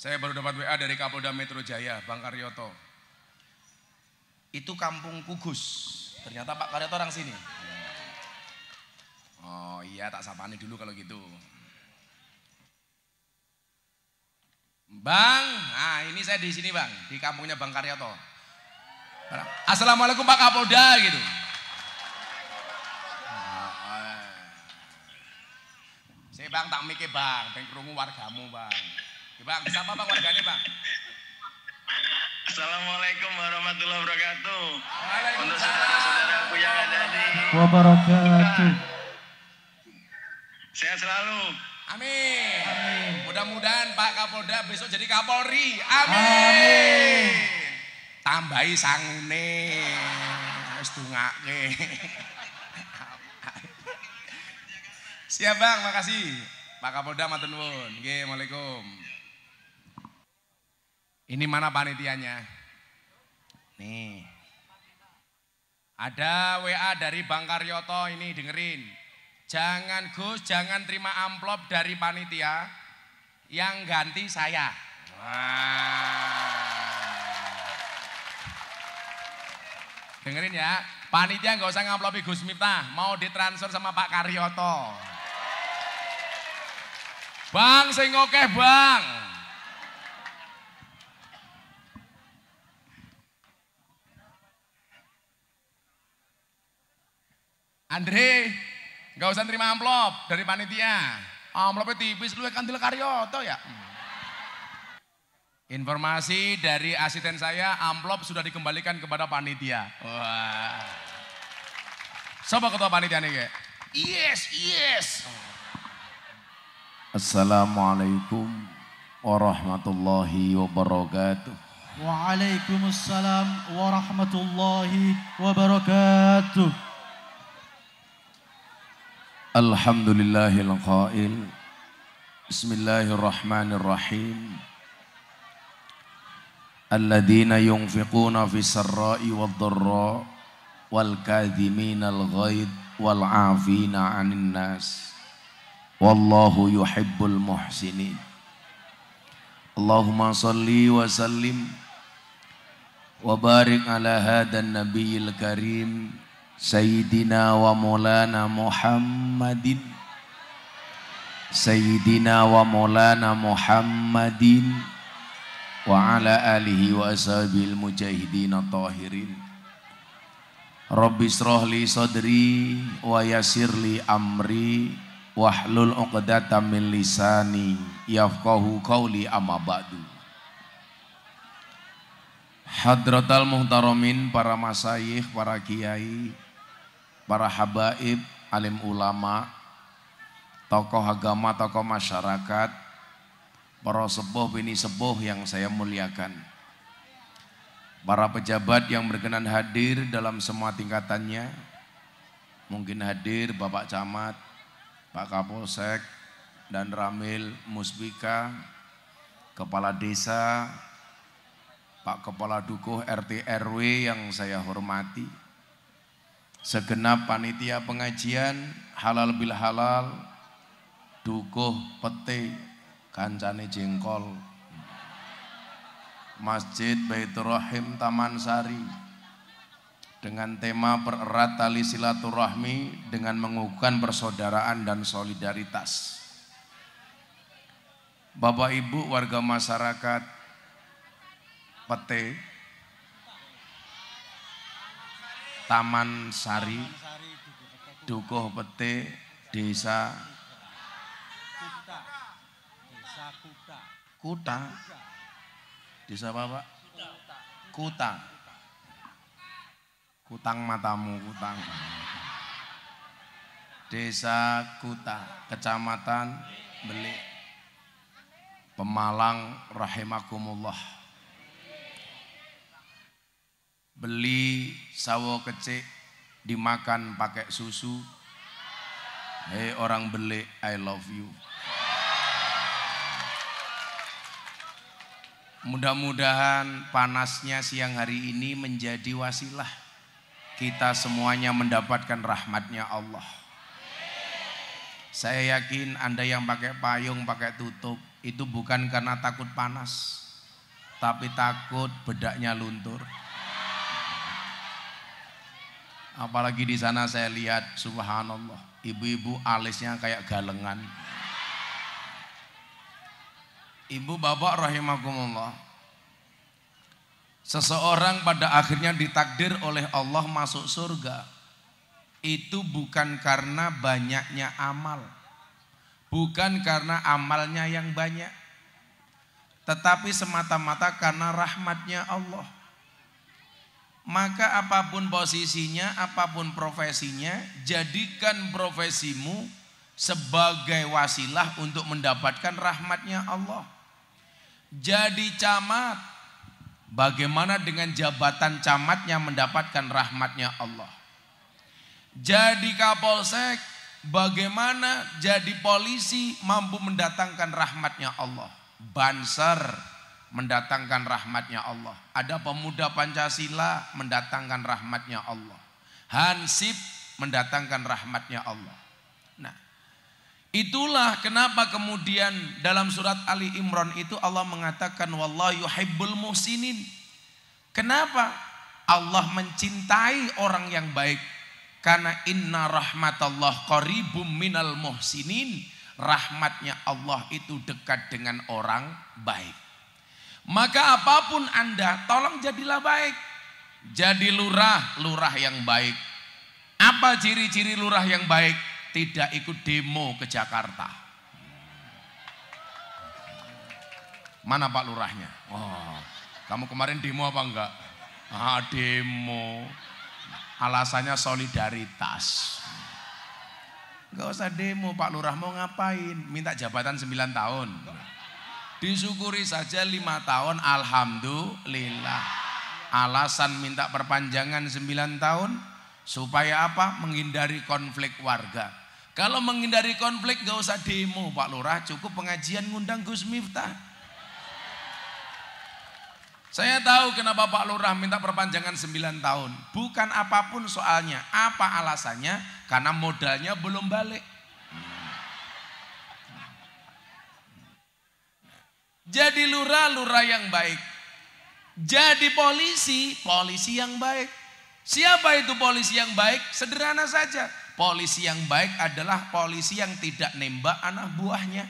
Saya baru dapat WA dari Kapolda Metro Jaya, Bang Karyoto. Itu kampung Kugus. Ternyata Pak Karyoto orang sini. Oh iya, tak sapani dulu kalau gitu. Bang, nah ini saya di sini Bang, di kampungnya Bang Karyoto. Assalamualaikum Pak Kapolda gitu. Saya Bang tak mikir Bang, pengen krungu wargamu Bang. Bang, siapa Bang warganya Bang? Assalamualaikum warahmatullahi wabarakatuh. Untuk Waalaikumsalam. saudara-saudaraku yang ada di Wabarakatuh. sehat selalu. Amin. Amin. Mudah-mudahan Pak Kapolda besok jadi Kapolri. Amin. Amin. Tambahi sangune. Wis dungake. Siap Bang, makasih. Pak Kapolda matur nuwun. Nggih, Assalamualaikum. Ini mana panitianya? Nih. Ada WA dari Bang Karyoto ini dengerin. Jangan Gus, jangan terima amplop dari panitia. Yang ganti saya. Dengerin ya, panitia nggak usah ngamplopi Gus Miftah, mau ditransfer sama Pak Karyoto. Bang, sing okeh Bang. Andre, nggak usah terima amplop dari panitia. Amplopnya tipis, lu kandil Karyoto ya. Informasi dari asisten saya, amplop sudah dikembalikan kepada panitia. Wah. Siapa ketua panitia nih, Yes. Assalamualaikum warahmatullahi wabarakatuh. Waalaikumsalam warahmatullahi wabarakatuh. Alhamdulillahil qail. Bismillahirrahmanirrahim. Alladzina yunfiquna fis sarra'i wad dharra wal kadhiminal ghaid wal 'afina 'anil nas. Wallahu yuhibbul muhsinin. Allahumma salli wa sallim wa barik ala hadan nabiyil karim Sayyidina wa maulana Muhammadin Sayyidina wa maulana Muhammadin wa ala alihi wa ashabil mujahidin tahirin. Rabbi israh li sadri wa yassir li amri wahlul 'uqdatam min lisani yafqahu qawli amma ba'du. Hadratal muhtaramin, para masyayikh, para kiai, para habaib, alim ulama, tokoh agama, tokoh masyarakat, para sepuh bini sepuh yang saya muliakan, para pejabat yang berkenan hadir dalam semua tingkatannya, mungkin hadir Bapak Camat, Pak Kapolsek dan Ramil Musbika, Kepala Desa, Pak Kepala Dukuh RT RW yang saya hormati, segenap panitia pengajian halal bil halal, Dukuh Pete, Kancane Jengkol, Masjid Baitur Rahim Taman Sari, dengan tema pererat tali silaturahmi dengan mengukuhkan persaudaraan dan solidaritas. Bapak Ibu warga masyarakat Pete, Taman Sari, Dukuh Pete, Desa Kuta. Desa apa Pak? Kuta. Kutang matamu, kutang. Desa Kuta, Kecamatan Belik, Pemalang, rahimakumullah. Beli sawo kecik dimakan pakai susu. Hei orang Belik, I love you. Mudah-mudahan panasnya siang hari ini menjadi wasilah kita semuanya mendapatkan rahmatnya Allah. Saya yakin Anda yang pakai payung, pakai tutup, itu bukan karena takut panas, tapi takut bedaknya luntur. Apalagi di sana saya lihat, subhanallah, ibu-ibu alisnya kayak galengan. Ibu bapak rahimakumullah, seseorang pada akhirnya ditakdir oleh Allah masuk surga, itu bukan karena banyaknya amal, bukan karena amalnya yang banyak, tetapi semata-mata karena rahmatnya Allah. Maka apapun posisinya, apapun profesinya, jadikan profesimu sebagai wasilah untuk mendapatkan rahmatnya Allah. Jadi camat, bagaimana dengan jabatan camatnya mendapatkan rahmatnya Allah. Jadi kapolsek, bagaimana jadi polisi mampu mendatangkan rahmatnya Allah. Banser mendatangkan rahmatnya Allah. Ada pemuda Pancasila mendatangkan rahmatnya Allah. Hansip mendatangkan rahmatnya Allah. Nah, itulah kenapa kemudian dalam surat Ali Imran itu Allah mengatakan wallahu yuhibbul muhsinin. Kenapa? Allah mencintai orang yang baik. Karena inna rahmatallah qaribum minal muhsinin. Rahmatnya Allah itu dekat dengan orang baik. Maka apapun Anda, tolong jadilah baik. Jadi lurah, lurah yang baik. Apa ciri-ciri lurah yang baik? Tidak ikut demo ke Jakarta. Mana Pak Lurahnya? Oh, kamu kemarin demo apa enggak? Demo. Alasannya solidaritas. Enggak usah demo, Pak Lurah mau ngapain? Minta jabatan 9 tahun. Disyukuri saja 5 tahun, alhamdulillah. Alasan minta perpanjangan 9 tahun supaya apa? Menghindari konflik warga. Kalau menghindari konflik gak usah demo Pak Lurah, cukup pengajian ngundang Gus Miftah. Saya tahu kenapa Pak Lurah minta perpanjangan 9 tahun. Bukan apapun soalnya, apa alasannya? Karena modalnya belum balik. Jadi lurah, lurah yang baik. Jadi polisi, polisi yang baik. Siapa itu polisi yang baik? Sederhana saja. Polisi yang baik adalah polisi yang tidak nembak anak buahnya.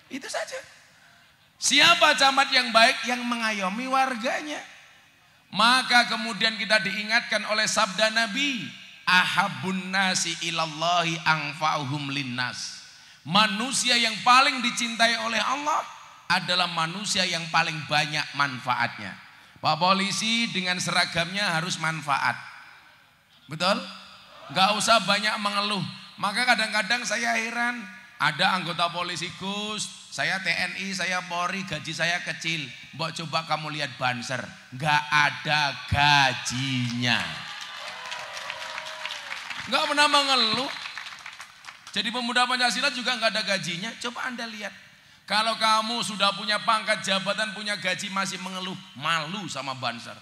Itu saja. Siapa camat yang baik? Yang mengayomi warganya. Maka kemudian kita diingatkan oleh sabda Nabi, ahabbun nasi ilallahi anfa'uhum linnas. Manusia yang paling dicintai oleh Allah adalah manusia yang paling banyak manfaatnya. Pak polisi dengan seragamnya harus manfaat. Betul? Gak usah banyak mengeluh. Maka kadang-kadang saya heran, ada anggota polisi Gus, saya TNI, saya Polri, gaji saya kecil. Mbok coba kamu lihat Banser, gak ada gajinya. Gak pernah mengeluh. Jadi pemuda Pancasila juga nggak ada gajinya. Coba Anda lihat. Kalau kamu sudah punya pangkat jabatan, punya gaji masih mengeluh, malu sama Banser.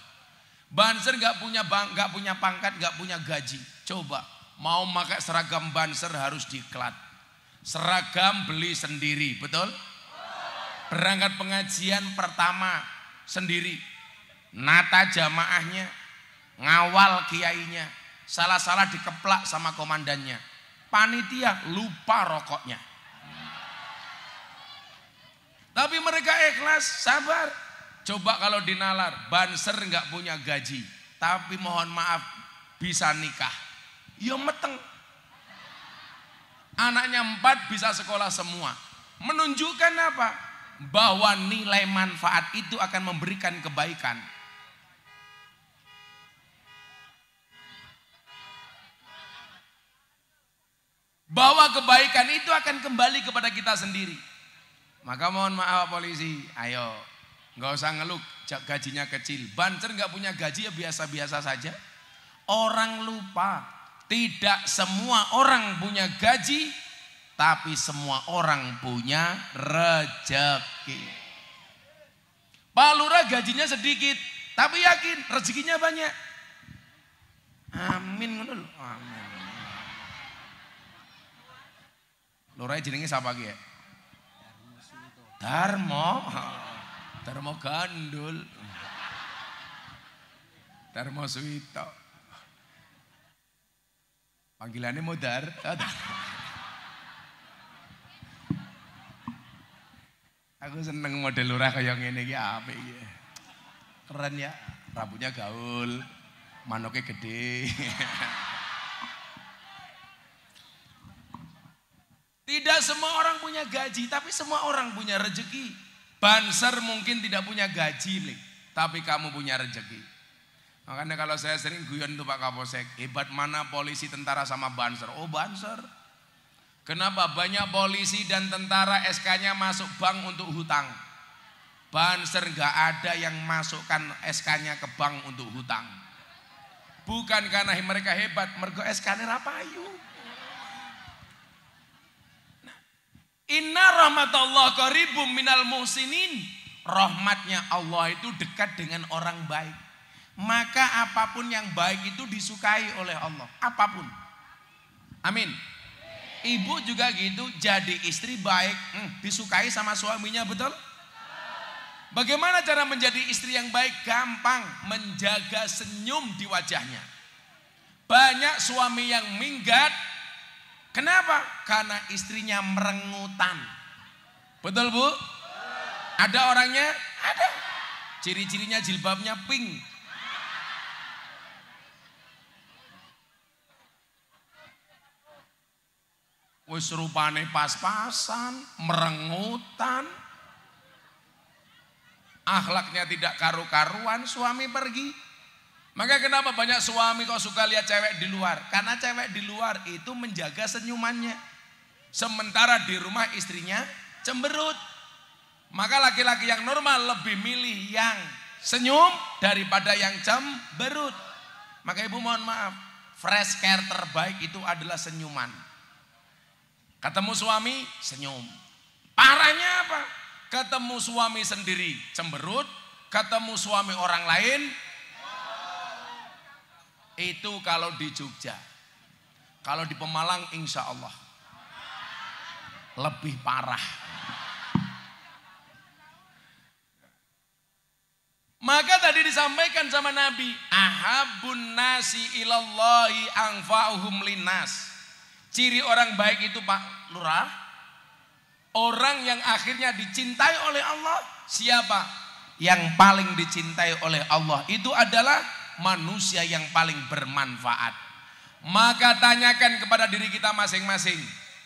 Banser nggak punya pangkat, nggak punya gaji. Coba mau pakai seragam Banser harus diklat. Seragam beli sendiri, betul? Berangkat pengajian pertama sendiri. Nata jamaahnya, ngawal kiainya. Salah-salah dikeplak sama komandannya. Panitia lupa rokoknya. Tapi mereka ikhlas, sabar. Coba kalau dinalar, Banser nggak punya gaji, tapi mohon maaf bisa nikah. Ya meteng. Anaknya 4 bisa sekolah semua. Menunjukkan apa? Bahwa nilai manfaat itu akan memberikan kebaikan. Bahwa kebaikan itu akan kembali kepada kita sendiri. Maka mohon maaf polisi, ayo nggak usah ngeluh gajinya kecil. Banser nggak punya gaji ya biasa-biasa saja. Orang lupa, tidak semua orang punya gaji, tapi semua orang punya rezeki. Pak Lurah gajinya sedikit, tapi yakin rezekinya banyak. Amin ngono lho. Amin. Lurah jenenge siapa ki ya? Darmo. Darmo Gandul. Darmo Suwito. Panggilannya Modar. Aku seneng model lurah kayak ngene iki apik iki. Keren ya, rambutnya gaul, manuknya gede. Tidak semua orang punya gaji, tapi semua orang punya rezeki. Banser mungkin tidak punya gaji, tapi kamu punya rezeki. Makanya kalau saya sering guyon tuh Pak Kapolsek, hebat mana polisi, tentara sama banser. Oh banser. Kenapa banyak polisi dan tentara SK-nya masuk bank untuk hutang? Banser gak ada yang masukkan SK-nya ke bank untuk hutang. Bukan karena mereka hebat, mergo SK-nya rapayu. Nah, inna rahmatullah qaribum minal muhsinin. Rahmatnya Allah itu dekat dengan orang baik. Maka apapun yang baik itu disukai oleh Allah. Apapun. Amin. Ibu juga gitu, jadi istri baik, disukai sama suaminya, betul? Bagaimana cara menjadi istri yang baik? Gampang, menjaga senyum di wajahnya. Banyak suami yang minggat. Kenapa? Karena istrinya merengutan. Betul Bu? Ada orangnya? Ada. Ciri-cirinya jilbabnya pink. Wis rupane pas-pasan, merengutan. Akhlaknya tidak karu-karuan, suami pergi. Maka kenapa banyak suami kok suka lihat cewek di luar? Karena cewek di luar itu menjaga senyumannya. Sementara di rumah istrinya cemberut. Maka laki-laki yang normal lebih milih yang senyum daripada yang cemberut. Maka ibu mohon maaf, fresh care terbaik itu adalah senyuman. Ketemu suami, senyum. Parahnya apa? Ketemu suami sendiri, cemberut. Ketemu suami orang lain, itu kalau di Jogja. Kalau di Pemalang, insya Allah lebih parah. Maka tadi disampaikan sama Nabi, ahabun nasi ilallahi anfa'uhum linnas. Ciri orang baik itu Pak Lurah, orang yang akhirnya dicintai oleh Allah. Siapa? Yang paling dicintai oleh Allah itu adalah manusia yang paling bermanfaat. Maka tanyakan kepada diri kita masing-masing,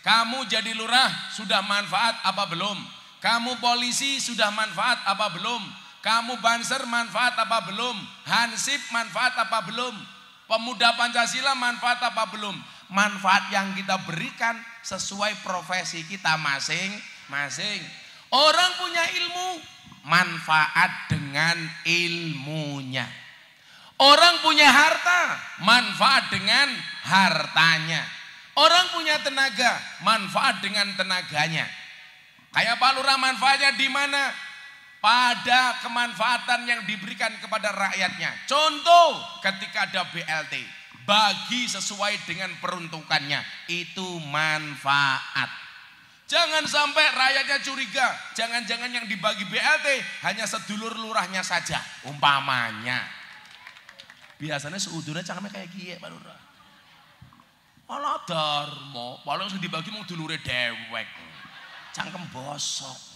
kamu jadi lurah sudah manfaat apa belum? Kamu polisi sudah manfaat apa belum? Kamu banser manfaat apa belum? Hansip manfaat apa belum? Pemuda Pancasila manfaat apa belum? Manfaat yang kita berikan sesuai profesi kita masing-masing. Orang punya ilmu, manfaat dengan ilmunya. Orang punya harta, manfaat dengan hartanya. Orang punya tenaga, manfaat dengan tenaganya. Kayak Pak Lurah manfaatnya di mana? Pada kemanfaatan yang diberikan kepada rakyatnya. Contoh ketika ada BLT. Bagi sesuai dengan peruntukannya, itu manfaat. Jangan sampai rakyatnya curiga, jangan-jangan yang dibagi BLT hanya sedulur lurahnya saja, umpamanya. Biasanya seudurnya cangkemnya kayak gini Pak Lurah. Alah Darmo, paling yang dibagi mau dulure dewek, cangkem bosok.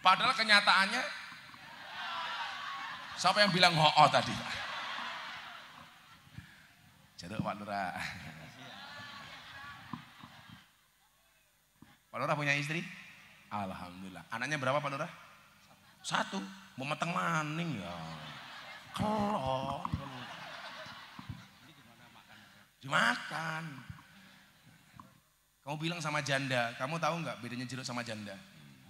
Padahal kenyataannya, siapa yang bilang ho-oh tadi Pak? Jeruk Pak Lurah. Pak Lurah punya istri? Alhamdulillah. Anaknya berapa Pak Lurah? 1. Mau meteng maning ya. Kelon. Dimakan. Kamu bilang sama janda, kamu tahu nggak bedanya jeruk sama janda?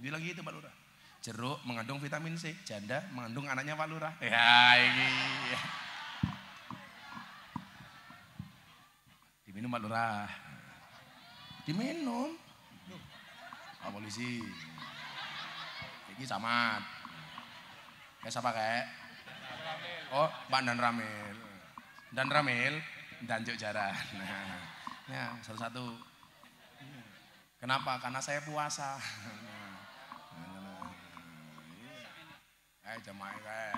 Bilang gitu Pak Lurah. Jeruk mengandung vitamin C, janda mengandung anaknya Pak Lurah. Ya ini. Diminum Pak Lurah. Diminum. Pak polisi. Ini camat. Kayak siapa kayak? Oh, Pak Dan Ramil. Dan Ramil, dan Juk Jaran. Nah, ya satu-satu. Kenapa? Karena saya puasa. Nah, Jamaah kayak.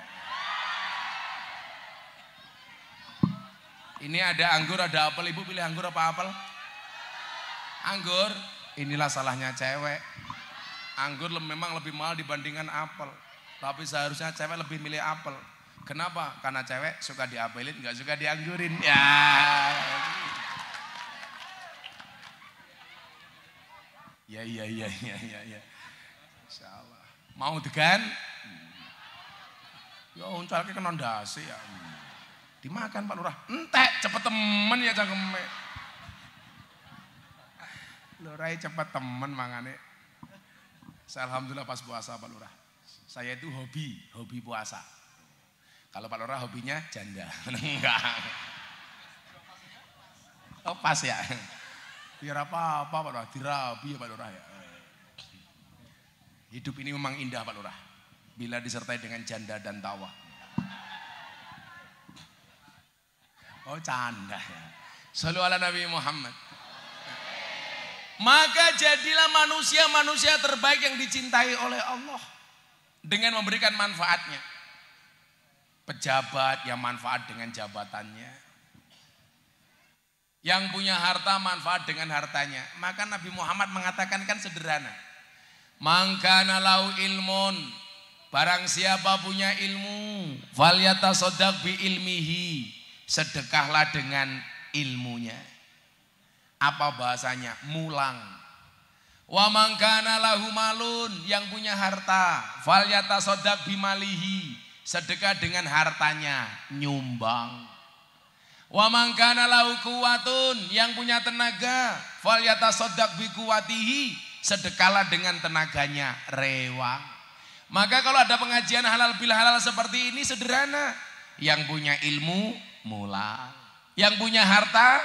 Ini ada anggur, ada apel. Ibu pilih anggur apa apel? Anggur. Inilah salahnya cewek. Anggur memang lebih mahal dibandingkan apel. Tapi seharusnya cewek lebih milih apel. Kenapa? Karena cewek suka diapelin, nggak suka dianggurin. Ya. Ya. Insyaallah. Mau degan? Ya uncalke kena ndase ya. Dimakan Pak Lurah. Entek cepet temen ya cangkeme. Lurah cepet temen mangane. Saya alhamdulillah pas puasa Pak Lurah. Saya itu hobi puasa. Kalau Pak Lurah hobinya janda. Enggak. Oh pas ya. Biar apa Pak Lurah, dirabi ya Pak Lurah ya. Hidup ini memang indah Pak Lurah. Bila disertai dengan janda dan tawa. Oh canda ya. Shallu ala Nabi Muhammad. Maka jadilah manusia-manusia terbaik yang dicintai oleh Allah. Dengan memberikan manfaatnya. Pejabat yang manfaat dengan jabatannya. Yang punya harta manfaat dengan hartanya. Maka Nabi Muhammad mengatakan kan sederhana. Mangkana lau ilmun. Barang siapa punya ilmu. Falyatasaddaq bi ilmihi. Sedekahlah dengan ilmunya. Apa bahasanya? Mulang. Wa mangkana lahu malun. Yang punya harta. Falyatasaddaq bi malihi. Sedekah dengan hartanya. Nyumbang. Wa mangkana lahu quwwatun. Yang punya tenaga. Falyatasaddaq bi quwwatihi. Sedekahlah dengan tenaganya. Rewang. Maka kalau ada pengajian halal bil halal seperti ini sederhana. Yang punya ilmu mulang. Yang punya harta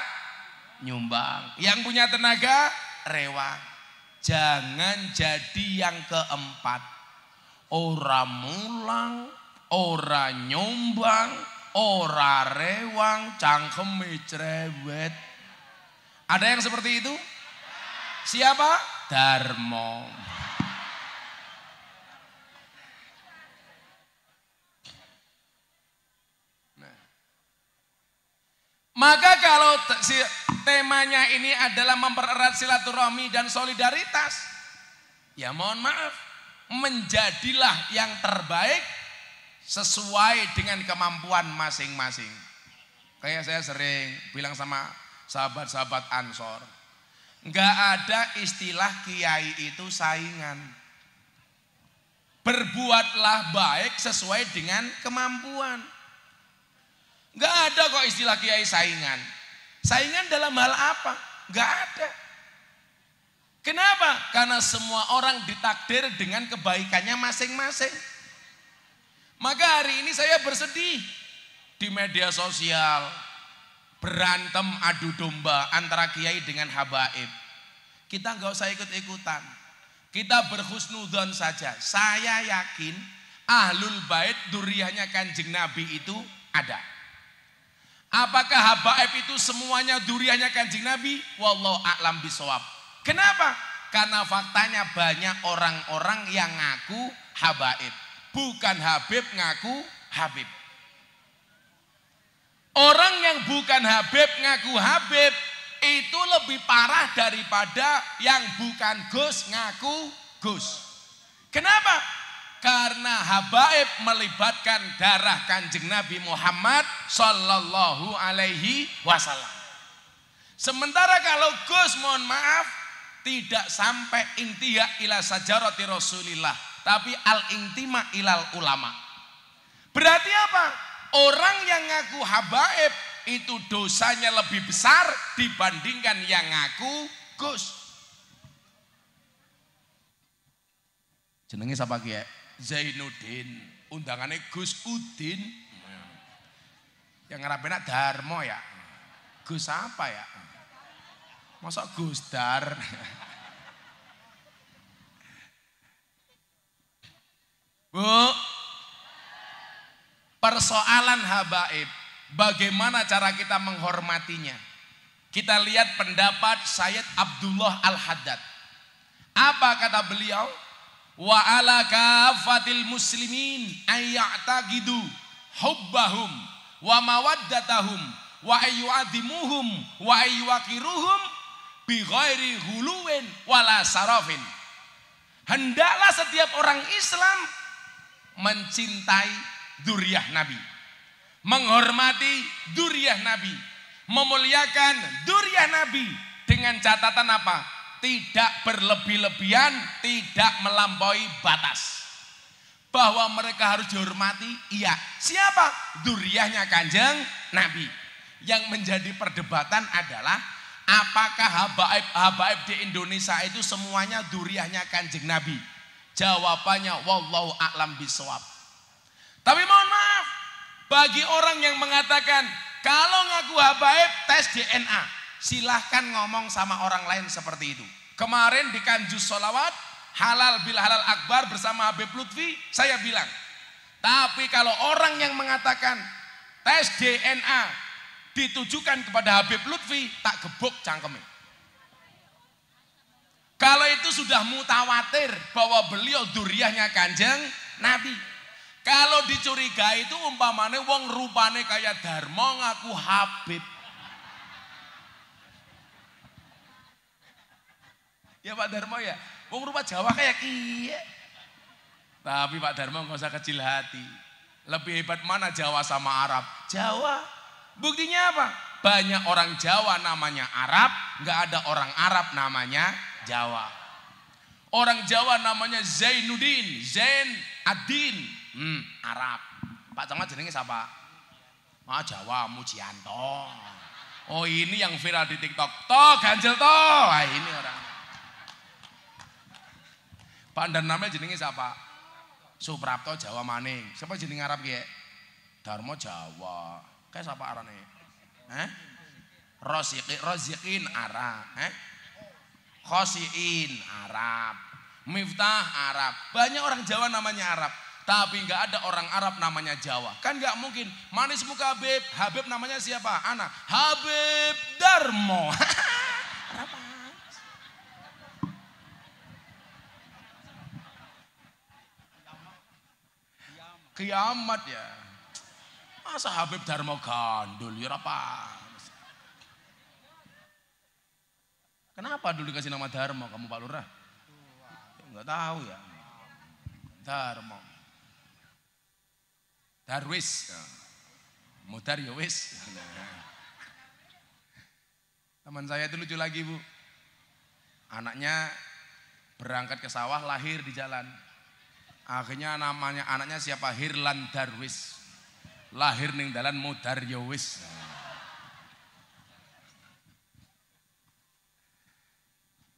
nyumbang. Yang punya tenaga rewang. Jangan jadi yang keempat. Ora mulang, ora nyumbang, ora rewang, cangkeme cerewet. Ada yang seperti itu? Siapa? Darmo. Maka kalau temanya ini adalah mempererat silaturahmi dan solidaritas, ya mohon maaf, menjadilah yang terbaik sesuai dengan kemampuan masing-masing. Kayak saya sering bilang sama sahabat-sahabat Ansor, nggak ada istilah kiai itu saingan. Berbuatlah baik sesuai dengan kemampuan. Gak ada kok istilah kiai saingan. Saingan dalam hal apa? Gak ada. Kenapa? Karena semua orang ditakdir dengan kebaikannya masing-masing. Maka hari ini saya bersedih. Di media sosial. Berantem adu domba antara kiai dengan habaib. Kita gak usah ikut-ikutan. Kita berhusnudzon saja. Saya yakin ahlul bait duriyahnya Kanjeng Nabi itu ada. Apakah habaib itu semuanya duriyahnya Kanjeng Nabi? Wallahu a'lam bishawab. Kenapa? Karena faktanya banyak orang-orang yang ngaku habaib. Bukan Habib ngaku Habib. Orang yang bukan Habib ngaku Habib itu lebih parah daripada yang bukan Gus ngaku Gus. Kenapa? Karena habaib melibatkan darah Kanjeng Nabi Muhammad sallallahu alaihi wasallam. Sementara kalau Gus mohon maaf tidak sampai intiha ila sajarati Rasulillah, tapi al-intima ilal ulama. Berarti apa? Orang yang ngaku habaib itu dosanya lebih besar dibandingkan yang ngaku Gus. Jenenge siapa Kiai? Zainuddin, undangannya Gus Udin. Yang ngarapena Darmo ya. Gus apa ya? Masa Gus Dar? Bu, persoalan habaib, bagaimana cara kita menghormatinya? Kita lihat pendapat Sayyid Abdullah Al-Haddad. Apa kata beliau? wa ala kafatil muslimin ayya'taqidu hubbahum wa mawaddatahum wa ayyu'adimuhum wa ayyuwaqiruhum bi ghairi ghuluwin wala sarafin. Hendaklah setiap orang Islam mencintai dzurriyyah Nabi, menghormati dzurriyyah Nabi, memuliakan dzurriyyah Nabi dengan catatan apa? Tidak berlebih-lebihan, tidak melampaui batas. Bahwa mereka harus dihormati, iya. Siapa? Dzurriyyahnya Kanjeng Nabi. Yang menjadi perdebatan adalah apakah habaib di Indonesia itu semuanya dzurriyyahnya Kanjeng Nabi? Jawabannya wallahu a'lam bishawab. Tapi mohon maaf, bagi orang yang mengatakan kalau ngaku habaib tes DNA, silahkan ngomong sama orang lain seperti itu. Kemarin di Kanjus Sholawat halal bil halal akbar bersama Habib Lutfi, saya bilang, tapi kalau orang yang mengatakan tes DNA ditujukan kepada Habib Lutfi, tak gebuk cangkeme. Kalau itu sudah mutawatir bahwa beliau dzurriyyahnya Kanjeng Nabi. Kalau dicurigai itu umpamane wong rupane kayak Darmo ngaku Habib. Ya Pak Darmo ya, wong rupa Jawa kayak kiye. Tapi Pak Darmo nggak usah kecil hati. Lebih hebat mana Jawa sama Arab? Jawa. Buktinya apa? Banyak orang Jawa namanya Arab, nggak ada orang Arab namanya Jawa. Orang Jawa namanya Zainuddin, Zain Adin, Arab. Pak Camat jenenge siapa? Jawa Mujianto. Oh ini yang viral di TikTok. Toh ganjel toh. Nah, ini orang. Pak dan namanya jenenge siapa? Suprapto Jawa Maning. Siapa jeneng Arab ki? Darmo Jawa. Kayak siapa arane? Rozikin Arab. Khosiin Arab. Miftah Arab. Banyak orang Jawa namanya Arab. Tapi nggak ada orang Arab namanya Jawa. Kan nggak mungkin. Manis muka Habib. Habib namanya siapa? Anak. Habib Darmo. Kiamat ya. Masa Habib Darmo gandul ya apa? Kenapa dulu dikasih nama Darmo kamu Pak Lurah? Enggak tahu ya. Darmo. Darwis. Mudar ya wis. Teman saya itu lucu lagi Bu. Anaknya berangkat ke sawah, lahir di jalan. Akhirnya anaknya siapa? Hirlan Darwis. Lahir ning dalan Mudar ya wis.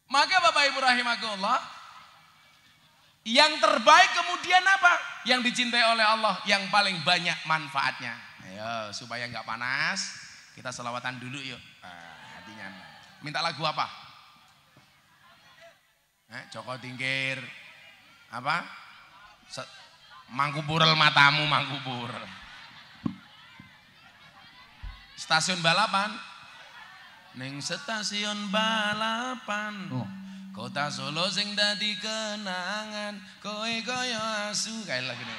Maka Bapak Ibu rahimakumullah, yang terbaik kemudian apa? Yang dicintai oleh Allah, yang paling banyak manfaatnya. Ayo supaya nggak panas, kita selawatan dulu yuk. Hatinya. Minta lagu apa? Joko Tingkir. Apa? Mangkupurel matamu mangkupurel. Stasiun balapan. Ning stasiun balapan. Kota Solo sing dadi kenangan, kowe kaya asu kayak lagi nih.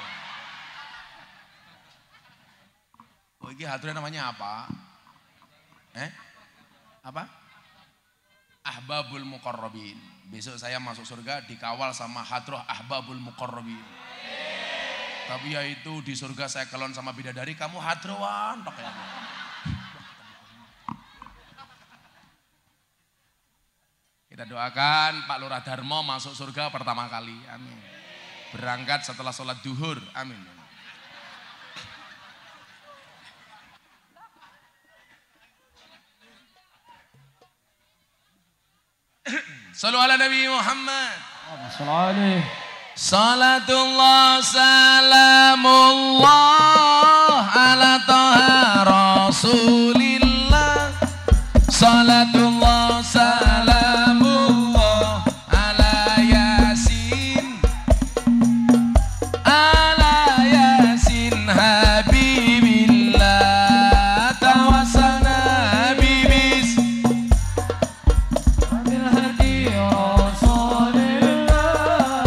Oh iki haturnya namanya apa? Apa? Ahbabul Muqarrabin. Besok saya masuk surga dikawal sama hadroh Ahbabul Muqarrabin. Tapi ya itu di surga saya kelon sama bidadari, kamu hadroan tok ya. Kita doakan Pak Lurah Darmo masuk surga pertama kali, amin. Berangkat setelah sholat duhur, amin. Sallu ala Nabi Muhammad. Salatullah salamullah ala taha rasulillah. Salatullah salamullah ala yasin. Ala yasin habibillah. Tawasana bibis بالهدي رسول الله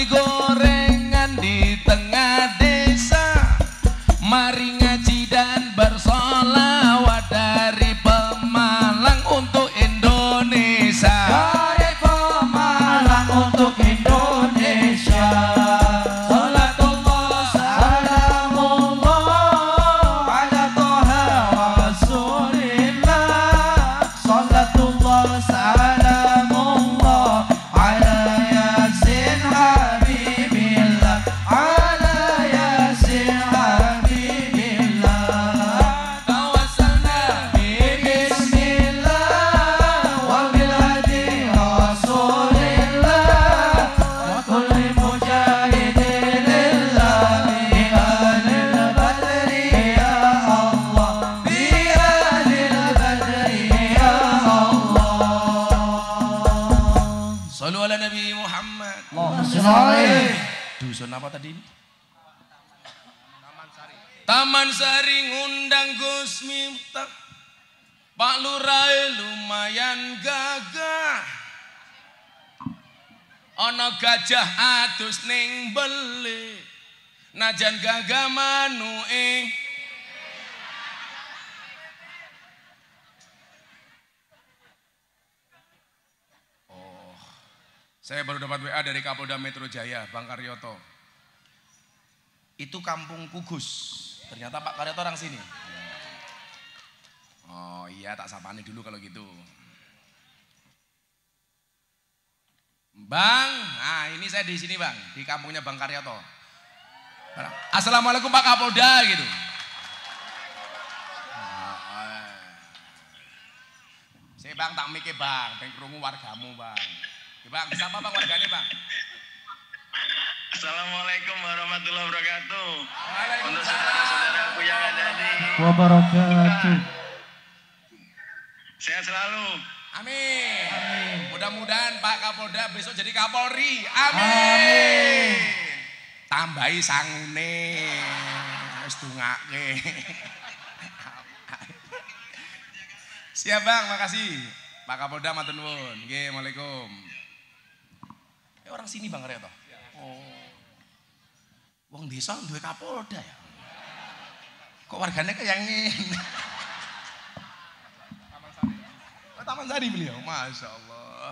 beli gorengan di tengah desa, mari ngaji dan bersolawat dari Pemalang untuk Indonesia. Dari Pemalang untuk Indonesia. Salatullah salamullah ala Toha Rasulillah. Salatullah salamullah ala Yasin Habibillah. Ala Yasin Habibillah. Tawassalna Bismillah wa bil hadi Rasulillah wa kulli mujahidin lillah bi ahlil badri ya Allah, bi ahlil badri ya Allah. Sallu ala Nabi Muhammad. Allahumma shalli alaihi. Dusun apa tadi ini? Taman Sari ngundang Gus Miftah. Pak Lurah lumayan gagah. Ana gajah adus ning beli. Najan gagah manuke. Saya baru dapat WA dari Kapolda Metro Jaya, Bang Karyoto. Itu kampung Kugus. Ternyata Pak Karyoto orang sini. Oh iya, tak sapani dulu kalau gitu. Bang, nah ini saya di sini Bang, di kampungnya Bang Karyoto. Assalamualaikum Pak Kapolda gitu. Saya Bang tak mikir Bang, pengen krungu wargamu Bang. Bang, siapa Bang warganya Bang? Assalamualaikum warahmatullahi wabarakatuh. Untuk Waalaikumsalam. saudara-saudaraku yang ada di Wabarakatuh. sehat selalu. Amin. Mudah-mudahan Pak Kapolda besok jadi Kapolri. Amin. Amin. Tambahi sangune. Wis dungake. Siap Bang, makasih. Pak Kapolda matur nuwun. Nggih, Assalamualaikum. Orang sini Bang Karyoto. Oh. Wong desa duwe Kapolda ya. Kok warganya kayak ngene? Taman Sari beliau, Masya Allah.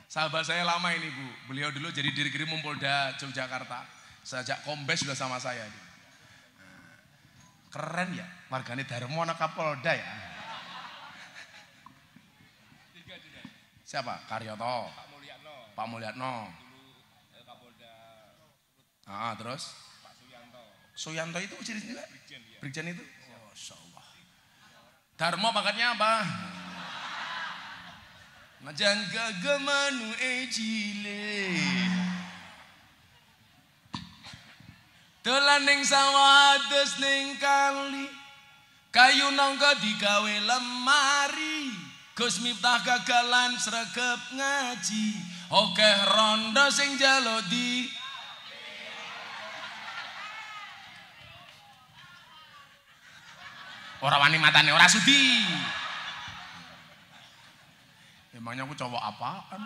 Sahabat saya lama ini Bu, beliau dulu jadi Dirkrim Polda Yogyakarta. Sejak Kombes sudah sama saya. Keren ya, warganya Darmo anak Kapolda ya. Siapa? Karyoto, Pak Mulyatno. Ah, terus? Pak Suyanto itu ciri juga? Brigjen itu? Masya Allah. Darmo pangkatnya apa? Najan gagamanu ejile. Dolan ning sawah adus ning kali. Kayu nangka digawe lemari. Gus Miftah gagalan sregep ngaji. Okeh rondo sing njaluk di ora wani matane ora sudi. Emangnya aku cowok apaan?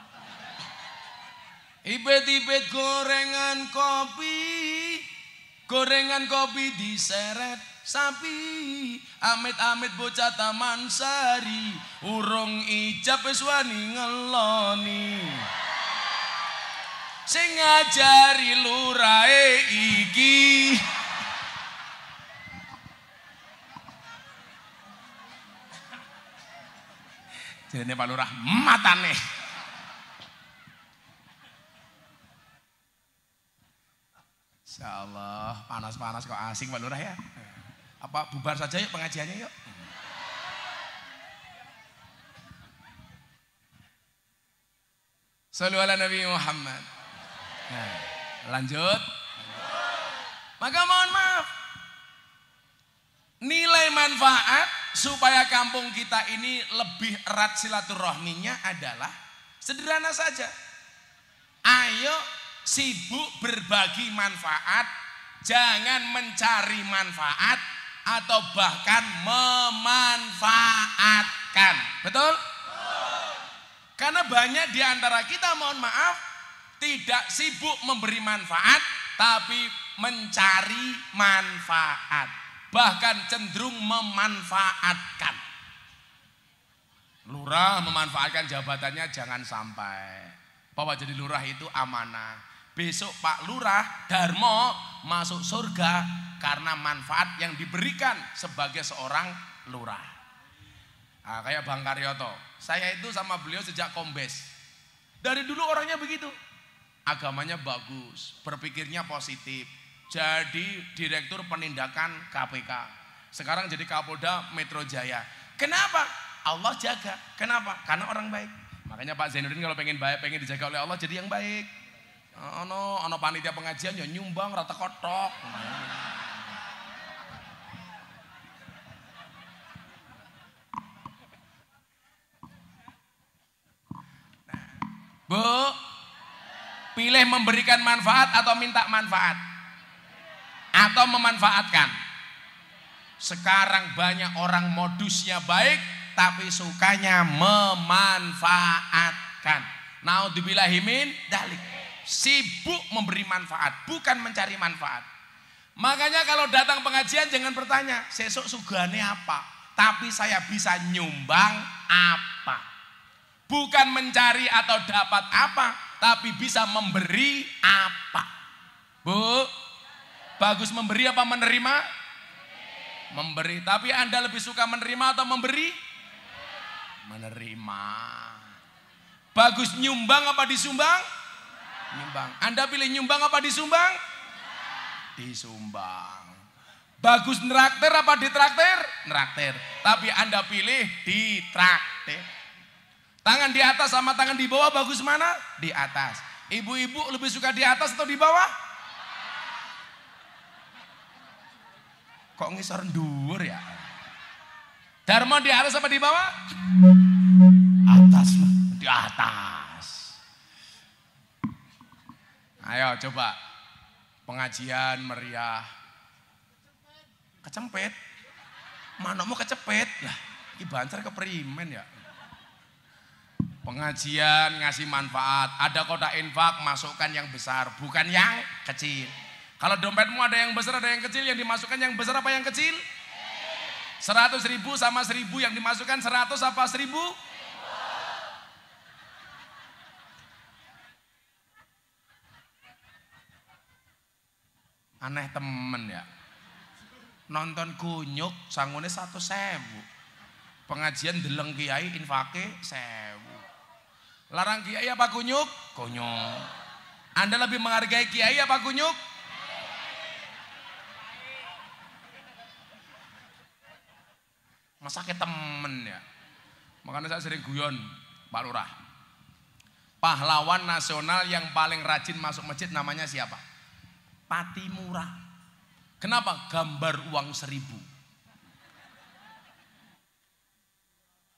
Ibet-ibet gorengan kopi diseret sapi. Amit-amit bocah Taman Sari, urung ijab wis wani ngeloni. Sing ngajari lurahe iki. Jadi Pak Lurah matane. Insyaallah panas-panas kok asing Pak Lurah ya. Apa bubar saja yuk pengajiannya yuk. Shallu ala Nabi Muhammad. Nah, lanjut. Maka mohon maaf. Nilai manfaat supaya kampung kita ini lebih erat silaturahminya adalah sederhana saja. Ayo sibuk berbagi manfaat, jangan mencari manfaat atau bahkan memanfaatkan. Betul? Karena banyak di antara kita mohon maaf tidak sibuk memberi manfaat, tapi mencari manfaat. Bahkan cenderung memanfaatkan. Lurah memanfaatkan jabatannya jangan sampai. Bahwa jadi lurah itu amanah. Besok Pak Lurah Darmo masuk surga karena manfaat yang diberikan sebagai seorang lurah. Nah, kayak Bang Karyoto. Saya itu sama beliau sejak kombes. Dari dulu orangnya begitu. Agamanya bagus, berpikirnya positif. Jadi direktur penindakan KPK. Sekarang jadi Kapolda Metro Jaya. Kenapa? Allah jaga. Kenapa? Karena orang baik. Makanya Pak Zainuddin kalau pengen baik, pengen dijaga oleh Allah jadi yang baik. Ono panitia pengajian ya nyumbang rata kotok. Bu, pilih memberikan manfaat atau minta manfaat? Atau memanfaatkan? Sekarang banyak orang modusnya baik, tapi sukanya memanfaatkan. Naudzubillahi min dzalik. Sibuk memberi manfaat, bukan mencari manfaat. Makanya kalau datang pengajian jangan bertanya, sesuk sugane apa? Tapi saya bisa nyumbang apa? Bukan mencari atau dapat apa, tapi bisa memberi apa. Bu, bagus memberi apa menerima? Memberi. Tapi Anda lebih suka menerima atau memberi? Menerima. Bagus nyumbang apa disumbang? Nyumbang. Anda pilih nyumbang apa disumbang? Disumbang. Bagus neraktir apa ditraktir? Neraktir. Tapi Anda pilih ditraktir. Tangan di atas sama tangan di bawah bagus mana? Di atas. Ibu-ibu lebih suka di atas atau di bawah? Kok ngisor dhuwur ya? Darmo di atas apa di bawah? Atas lah, di atas. Ayo coba pengajian meriah. Kecempet. Mana mau kecepet? Lah, ini bancar keprimen ya. Pengajian ngasih manfaat, ada kotak infak masukkan yang besar, bukan yang kecil. Kalau dompetmu ada yang besar ada yang kecil, yang dimasukkan yang besar apa yang kecil? 100.000 sama 1.000 yang dimasukkan 100 apa 1.000? Aneh temen ya. Nonton kunyuk sangune 100.000. Pengajian deleng kiai infake 1.000. Larang kiai apa kunyuk? Kunyuk. Anda lebih menghargai kiai apa kunyuk? Masa ke temen ya. Makanya saya sering guyon Pak Lurah. Pahlawan nasional yang paling rajin masuk masjid namanya siapa? Patimura. Kenapa? Gambar uang 1.000.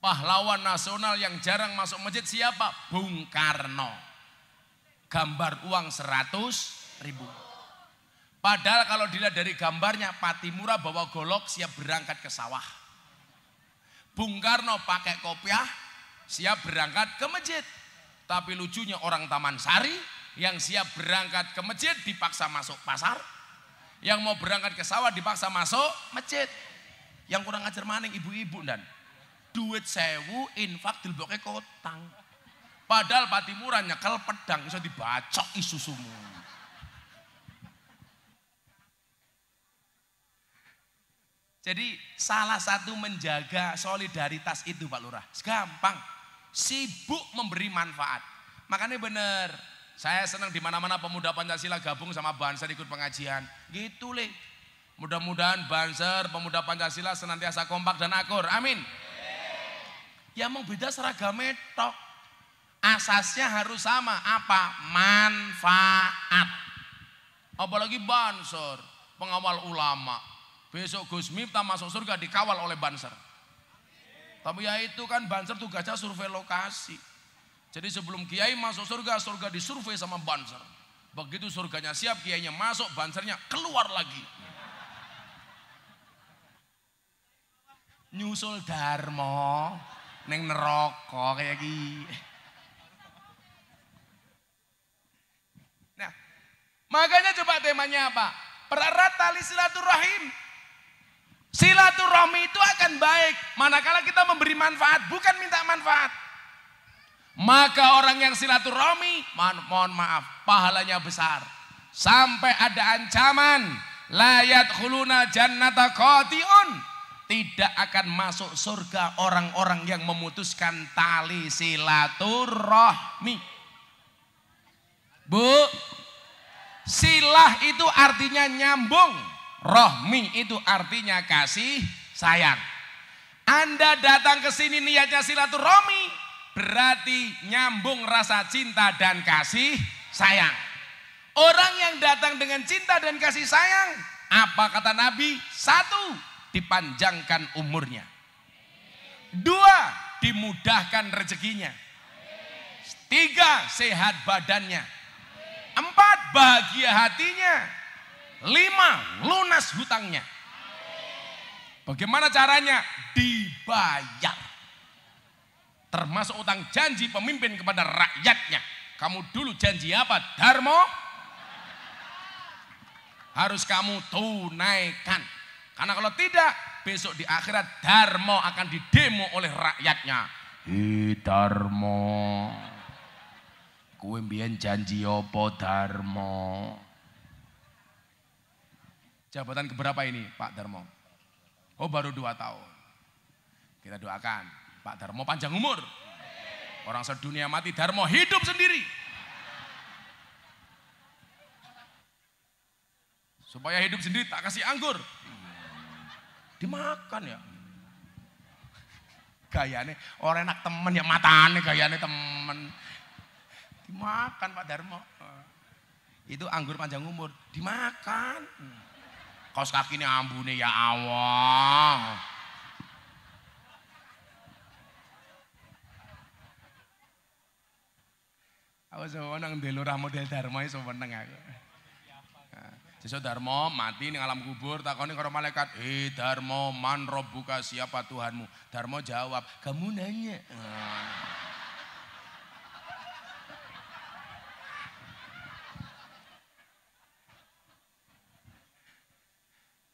Pahlawan nasional yang jarang masuk masjid siapa? Bung Karno. Gambar uang 100.000. Padahal kalau dilihat dari gambarnya Patimura bawa golok siap berangkat ke sawah. Bung Karno pakai kopiah siap berangkat ke masjid. Tapi lucunya orang Taman Sari yang siap berangkat ke masjid dipaksa masuk pasar. Yang mau berangkat ke sawah dipaksa masuk masjid. Yang kurang ajar maning ibu-ibu dan duit 1.000 infak dilboke kotang. Padahal Patimura nyekel pedang iso dibacok isusumu. Jadi salah satu menjaga solidaritas itu Pak Lurah. Gampang. Sibuk memberi manfaat. Makanya benar. Saya senang di mana-mana pemuda Pancasila gabung sama Banser ikut pengajian. Gitu Le. Mudah-mudahan Banser, pemuda Pancasila senantiasa kompak dan akur. Amin. Ya mau beda seragamnya tok. Asasnya harus sama. Apa? Manfaat. Apalagi Banser, pengawal ulama. Besok Gus Miftah masuk surga dikawal oleh Banser. Tapi ya itu kan Banser tugasnya survei lokasi. Jadi sebelum kiai masuk surga, surga disurvei sama Banser. Begitu surganya siap, kiainya masuk, Bansernya keluar lagi. Nyusul Darmo neng neraka kayak gini. Makanya coba temanya apa? Pererat tali silaturahim. Silaturahmi itu akan baik manakala kita memberi manfaat, bukan minta manfaat. Maka orang yang silaturahmi, mohon maaf, pahalanya besar. Sampai ada ancaman, la yadkhuluna jannata qati'un. Tidak akan masuk surga orang-orang yang memutuskan tali silaturahmi. Bu, silah itu artinya nyambung, rohmi itu artinya kasih sayang. Anda datang ke sini niatnya silaturahmi, berarti nyambung rasa cinta dan kasih sayang. Orang yang datang dengan cinta dan kasih sayang, apa kata Nabi? 1, dipanjangkan umurnya. 2, dimudahkan rezekinya. 3, sehat badannya. 4, bahagia hatinya. 5, lunas hutangnya. Bagaimana caranya? Dibayar. Termasuk utang janji pemimpin kepada rakyatnya. Kamu dulu janji apa? Darmo. Harus kamu tunaikan. Karena kalau tidak, besok di akhirat Darmo akan didemo oleh rakyatnya. Darmo, kowe mbiyen janji apa Darmo? Jabatan keberapa ini Pak Darmo? Oh baru 2 tahun. Kita doakan Pak Darmo panjang umur. Orang sedunia mati, Darmo hidup sendiri. Supaya hidup sendiri tak kasih anggur. Dimakan ya. Gayane orang enak temen ya, matane gayane temen. Dimakan Pak Darmo. Itu anggur panjang umur, dimakan. Kaos kaki ini ambune ya Allah. Aku seneng ndelurah model Darmo iso seneng aku. Sesuk Darmo mati ning alam kubur, takoni karo malaikat, Darmo, man robbuka, siapa Tuhanmu? Darmo jawab, kamu nanya.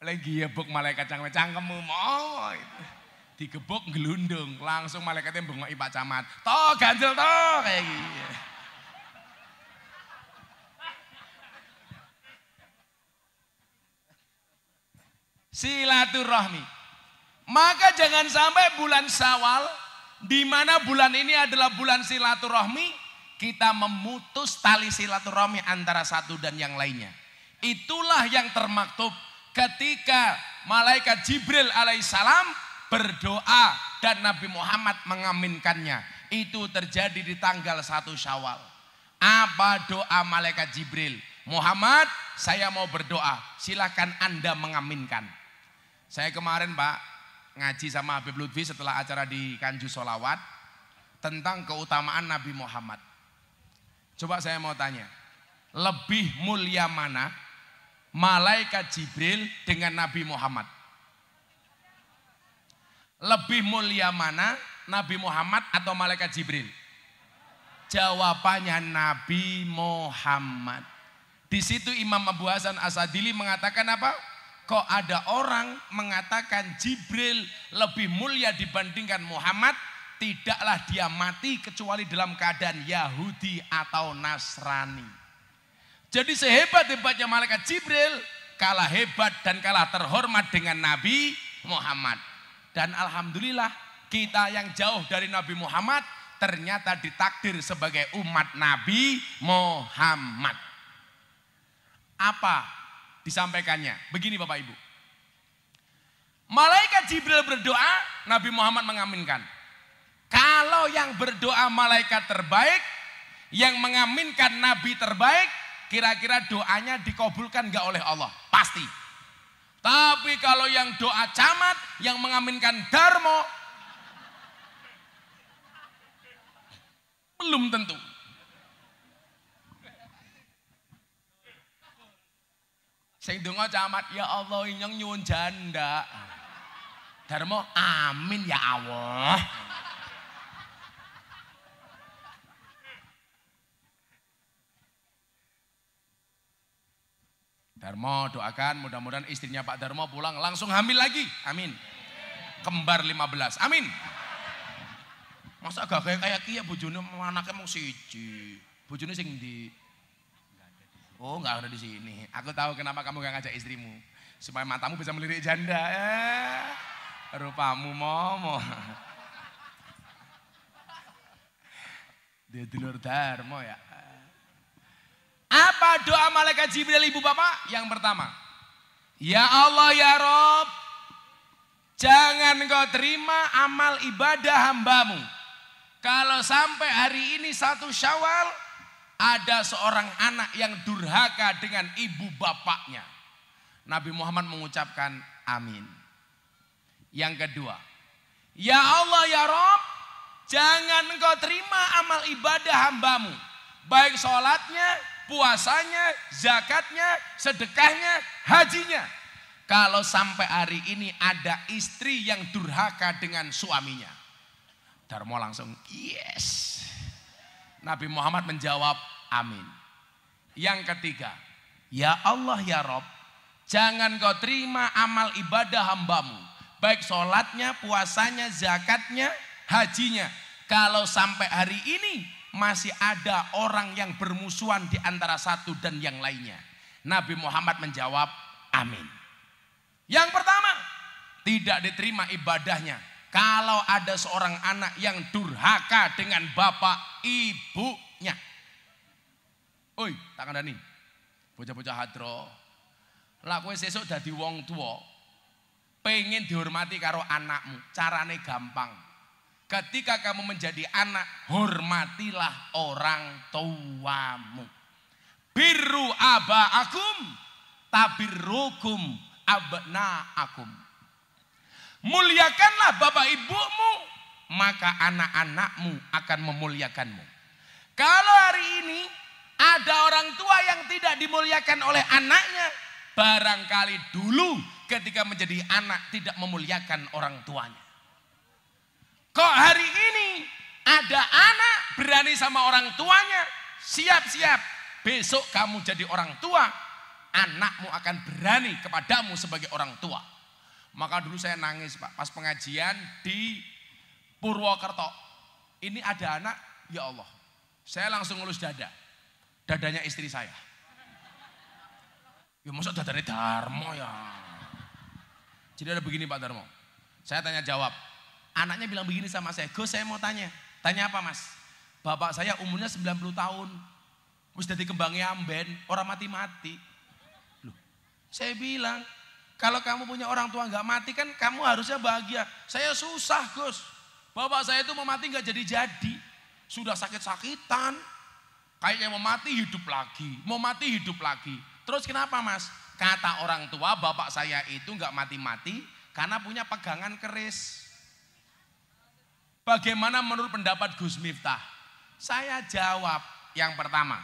Lagi gebuk malaikat cangkemmu mau. Digebuk gelundung, langsung malaikatnya bengoki Pak Camat. Toh ganjel toh kayak gitu. Silaturahmi. Maka jangan sampai bulan Syawal, di mana bulan ini adalah bulan silaturahmi, kita memutus tali silaturahmi antara satu dan yang lainnya. Itulah yang termaktub ketika malaikat Jibril alaihissalam berdoa dan Nabi Muhammad mengaminkannya. Itu terjadi di tanggal 1 Syawal. Apa doa malaikat Jibril? Muhammad, saya mau berdoa, silakan Anda mengaminkan. Saya kemarin Pak ngaji sama Habib Lutfi setelah acara di Kanju Sholawat tentang keutamaan Nabi Muhammad. Coba saya mau tanya, lebih mulia mana malaikat Jibril dengan Nabi Muhammad? Lebih mulia mana Nabi Muhammad atau malaikat Jibril? Jawabannya Nabi Muhammad. Di situ Imam Abu Hasan Asadili mengatakan apa? Kok ada orang mengatakan Jibril lebih mulia dibandingkan Muhammad? Tidaklah dia mati kecuali dalam keadaan Yahudi atau Nasrani. Jadi sehebat-hebatnya malaikat Jibril, kalah hebat dan kalah terhormat dengan Nabi Muhammad. Dan alhamdulillah kita yang jauh dari Nabi Muhammad ternyata ditakdir sebagai umat Nabi Muhammad. Apa disampaikannya? Begini Bapak Ibu. Malaikat Jibril berdoa, Nabi Muhammad mengaminkan. Kalau yang berdoa malaikat terbaik, yang mengaminkan Nabi terbaik, kira-kira doanya dikabulkan gak oleh Allah? Pasti. Tapi kalau yang doa camat, yang mengaminkan Darmo, belum tentu. Sing donga camat, ya Allah inyong nyuwun janda. Darmo, amin ya Allah. Darmo doakan mudah-mudahan istrinya Pak Darmo pulang langsung hamil lagi. Amin. Kembar 15. Amin. Masa gak kayak kia bojone anaknya mau siji. Bojone sing ndi? Oh, enggak ada di sini. Aku tahu kenapa kamu gak ngajak istrimu. Supaya matamu bisa melirik janda. Rupamu momo. Dia dulur Darmo ya. Apa doa malaikat Jibril ibu bapak? Yang pertama. Ya Allah ya Rob. Jangan engkau terima amal ibadah hambamu. Kalau sampai hari ini 1 Syawal ada seorang anak yang durhaka dengan ibu bapaknya. Nabi Muhammad mengucapkan amin. Yang kedua, ya Allah ya Rob, jangan engkau terima amal ibadah hambamu. Baik sholatnya, puasanya, zakatnya, sedekahnya, hajinya. Kalau sampai hari ini ada istri yang durhaka dengan suaminya. Darmo langsung yes. Nabi Muhammad menjawab amin. Yang ketiga, ya Allah ya Rob, jangan kau terima amal ibadah hambamu. Baik sholatnya, puasanya, zakatnya, hajinya. Kalau sampai hari ini masih ada orang yang bermusuhan di antara satu dan yang lainnya. Nabi Muhammad menjawab amin. Yang pertama, tidak diterima ibadahnya. Kalau ada seorang anak yang durhaka dengan bapak ibunya. Oi, tak kandani. Bocah-bocah hadro. Lah kowe sesuk dadi wong tua, pengen dihormati karo anakmu. Carane gampang. Ketika kamu menjadi anak, hormatilah orang tuamu. Birru abaakum tabirrukum abnaakum. Muliakanlah bapak ibumu, maka anak-anakmu akan memuliakanmu. Kalau hari ini ada orang tua yang tidak dimuliakan oleh anaknya, barangkali dulu ketika menjadi anak tidak memuliakan orang tuanya. Kok hari ini ada anak berani sama orang tuanya, siap-siap besok kamu jadi orang tua, anakmu akan berani kepadamu sebagai orang tua. Maka dulu saya nangis Pak, pas pengajian di Purwokerto. Ini ada anak, ya Allah. Saya langsung ngelus dada. Dadanya istri saya. Ya masa dadanya Darmo ya. Jadi ada begini Pak Darmo. Saya tanya jawab. Anaknya bilang begini sama saya. Gus saya mau tanya. Tanya apa mas? Bapak saya umurnya 90 tahun. Terus jadi kembangnya amben, orang mati-mati. Loh, saya bilang. Kalau kamu punya orang tua nggak mati kan kamu harusnya bahagia. Saya susah Gus. Bapak saya itu mau mati nggak jadi-jadi. Sudah sakit-sakitan. Kayaknya mau mati hidup lagi. Mau mati hidup lagi. Terus kenapa mas? Kata orang tua bapak saya itu nggak mati-mati karena punya pegangan keris. Bagaimana menurut pendapat Gus Miftah? Saya jawab yang pertama.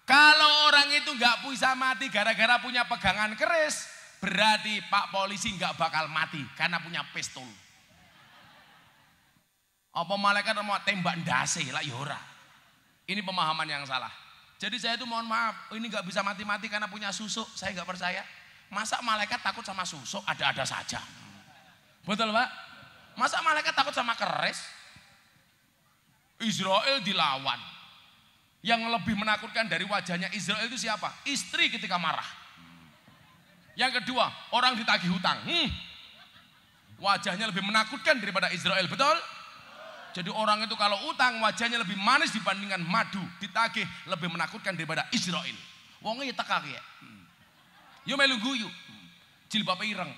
Kalau orang itu nggak bisa mati gara-gara punya pegangan keris. Berarti Pak Polisi nggak bakal mati karena punya pistol. Apa malaikat mau tembak ndase lah yora. Ini pemahaman yang salah. Jadi saya itu mohon maaf, ini nggak bisa mati-mati karena punya susuk. Saya nggak percaya. Masa malaikat takut sama susuk? Ada-ada saja. Betul Pak? Masa malaikat takut sama keris? Israel dilawan. Yang lebih menakutkan dari wajahnya Israel itu siapa? Istri ketika marah. Yang kedua, orang ditagih hutang. Wajahnya lebih menakutkan daripada Israel, betul? Jadi orang itu kalau utang wajahnya lebih manis dibandingkan madu. Ditagih lebih menakutkan daripada Israel. Wongnya tekak ya. Yo melu guyu. Jilbab ireng.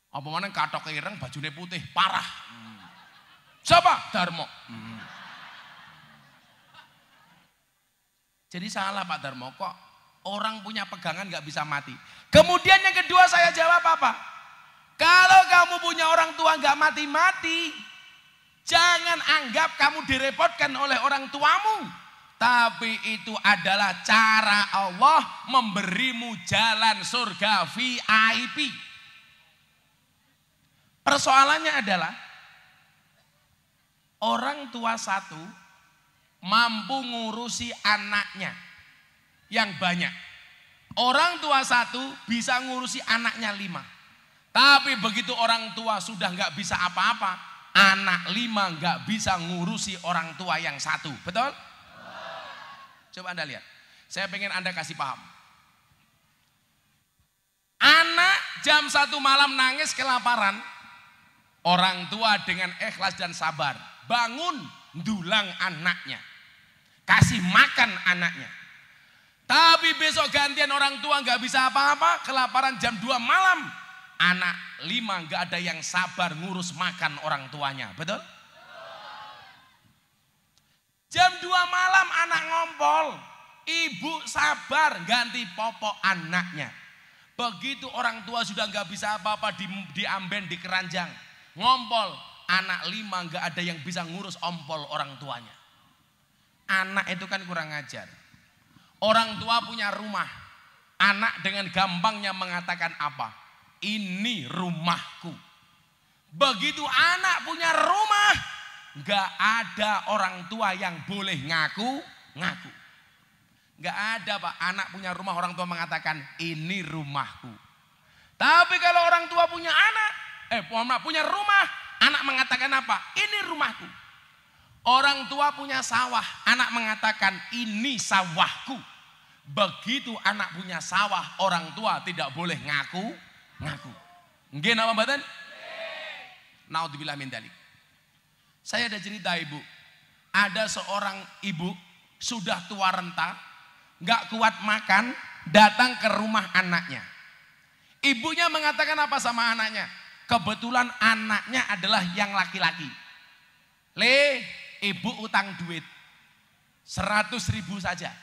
Apa mana katok ireng bajunya putih, parah. Siapa? Darmo. Jadi salah Pak Darmo, kok orang punya pegangan gak bisa mati. Kemudian yang kedua saya jawab apa? Kalau kamu punya orang tua gak mati-mati, jangan anggap kamu direpotkan oleh orang tuamu. Tapi itu adalah cara Allah memberimu jalan surga VIP. Persoalannya adalah orang tua satu mampu ngurusi anaknya yang banyak. Orang tua satu bisa ngurusi anaknya 5. Tapi begitu orang tua sudah nggak bisa apa-apa, anak 5 nggak bisa ngurusi orang tua yang 1. Betul? Coba Anda lihat. Saya pengen Anda kasih paham. Anak jam 1 malam nangis kelaparan. Orang tua dengan ikhlas dan sabar bangun, dulang anaknya, kasih makan anaknya. Tapi besok gantian orang tua nggak bisa apa-apa, kelaparan jam 2 malam. Anak 5 nggak ada yang sabar ngurus makan orang tuanya, betul? Jam 2 malam anak ngompol, ibu sabar ganti popok anaknya. Begitu orang tua sudah nggak bisa apa-apa, diamben di keranjang, ngompol, anak 5 nggak ada yang bisa ngurus ompol orang tuanya. Anak itu kan kurang ajar. Orang tua punya rumah, anak dengan gampangnya mengatakan apa? Ini rumahku. Begitu anak punya rumah, nggak ada orang tua yang boleh ngaku. Nggak ada Pak, anak punya rumah orang tua mengatakan ini rumahku. Tapi kalau orang tua punya punya rumah, anak mengatakan apa? Ini rumahku. Orang tua punya sawah, anak mengatakan ini sawahku. Begitu anak punya sawah, orang tua tidak boleh ngaku. Nggih napa mboten? Naudzubillah min dzalik. Saya ada cerita Ibu. Ada seorang ibu sudah tua renta, nggak kuat makan, datang ke rumah anaknya. Ibunya mengatakan apa sama anaknya? Kebetulan anaknya adalah yang laki-laki. Ibu utang duit 100.000 saja.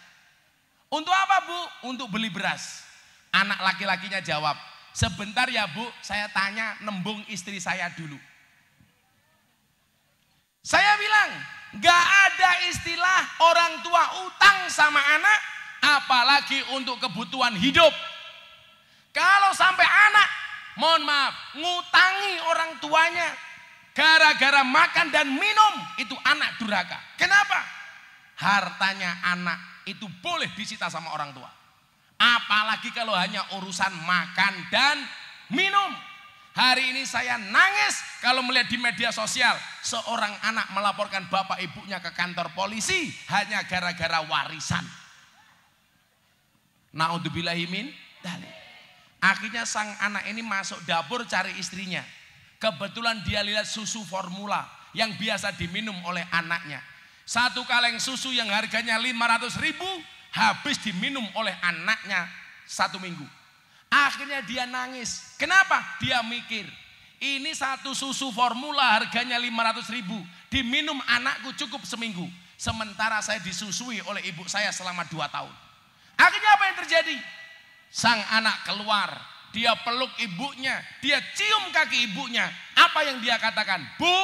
Untuk apa Bu? Untuk beli beras. Anak laki-lakinya jawab, sebentar ya Bu, saya tanya nembung istri saya dulu. Saya bilang, gak ada istilah orang tua utang sama anak, apalagi untuk kebutuhan hidup. Kalau sampai anak, mohon maaf, ngutangi orang tuanya gara-gara makan dan minum, itu anak durhaka. Kenapa? Hartanya anak itu boleh disita sama orang tua. Apalagi kalau hanya urusan makan dan minum. Hari ini saya nangis kalau melihat di media sosial seorang anak melaporkan bapak ibunya ke kantor polisi hanya gara-gara warisan. Naudzubillahi min dzalik. Akhirnya sang anak ini masuk dapur cari istrinya. Kebetulan dia lihat susu formula yang biasa diminum oleh anaknya. 1 kaleng susu yang harganya 500.000 habis diminum oleh anaknya 1 minggu. Akhirnya dia nangis. Kenapa? Dia mikir, ini 1 susu formula harganya 500.000, diminum anakku cukup seminggu. Sementara saya disusui oleh ibu saya selama 2 tahun. Akhirnya apa yang terjadi? Sang anak keluar, dia peluk ibunya, dia cium kaki ibunya. Apa yang dia katakan? Bu,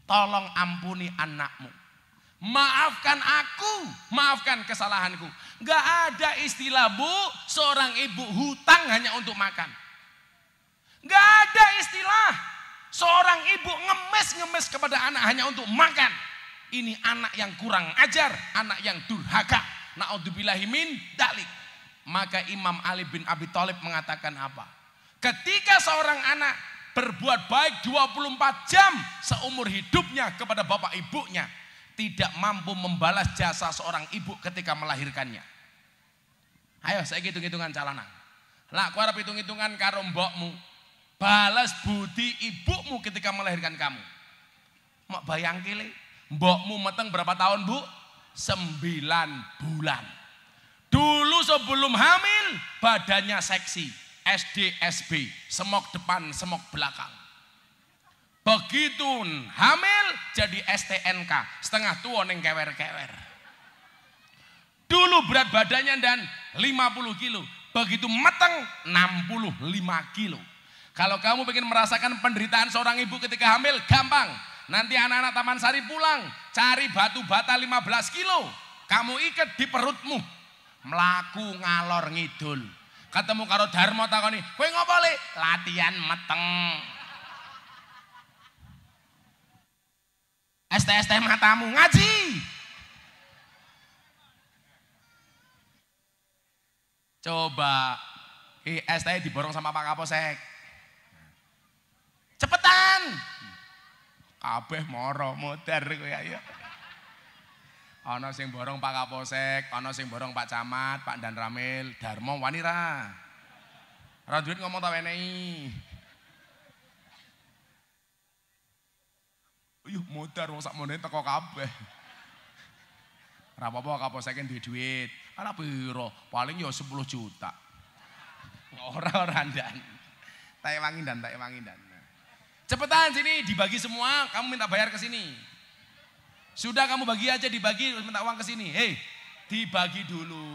tolong ampuni anakmu. Maafkan aku, maafkan kesalahanku. Gak ada istilah Bu, seorang ibu hutang hanya untuk makan. Gak ada istilah seorang ibu ngemes kepada anak hanya untuk makan. Ini anak yang kurang ajar, anak yang durhaka. Naudzubillahi min dzalik. Maka Imam Ali bin Abi Thalib mengatakan apa? Ketika seorang anak berbuat baik 24 jam seumur hidupnya kepada bapak ibunya, tidak mampu membalas jasa seorang ibu ketika melahirkannya. Ayo saya hitung-hitungan calana. Lah aku harap hitung-hitungan karo mbokmu. Balas budi ibumu ketika melahirkan kamu. Mak bayang kile, mbokmu meteng berapa tahun Bu? 9 bulan. Dulu sebelum hamil badannya seksi, SD, SB, semok depan, semok belakang. Begitu hamil jadi STNK, setengah tua neng kewer-kewer. Dulu berat badannya dan 50 kilo, begitu mateng 65 kilo. Kalau kamu ingin merasakan penderitaan seorang ibu ketika hamil, gampang. Nanti anak-anak Taman Sari pulang, cari batu bata 15 kilo, kamu ikat di perutmu, melaku ngalor ngidul. Ketemu karo Darmo takoni, kowe ngopo Le? Latihan meteng. ST matamu ngaji. Coba es teh diborong sama Pak Kapolsek. Cepetan. Kabeh moro modar kowe ayo. Ana sing borong Pak Kapolsek, ana sing borong Pak Camat, Pak Dan Ramil, Darmo wani ra. Ora duit ngomong ta wenehi. Yuh modar wong sakmene teko kabeh. Ora apa-apa Kapolsek duwe duit. Ana piro? Paling ya 10 juta. Ora ndan. Tak wangi dan. Cepetan sini dibagi semua, kamu minta bayar ke sini. Sudah kamu bagi aja dibagi, minta uang ke sini. Hei, dibagi dulu.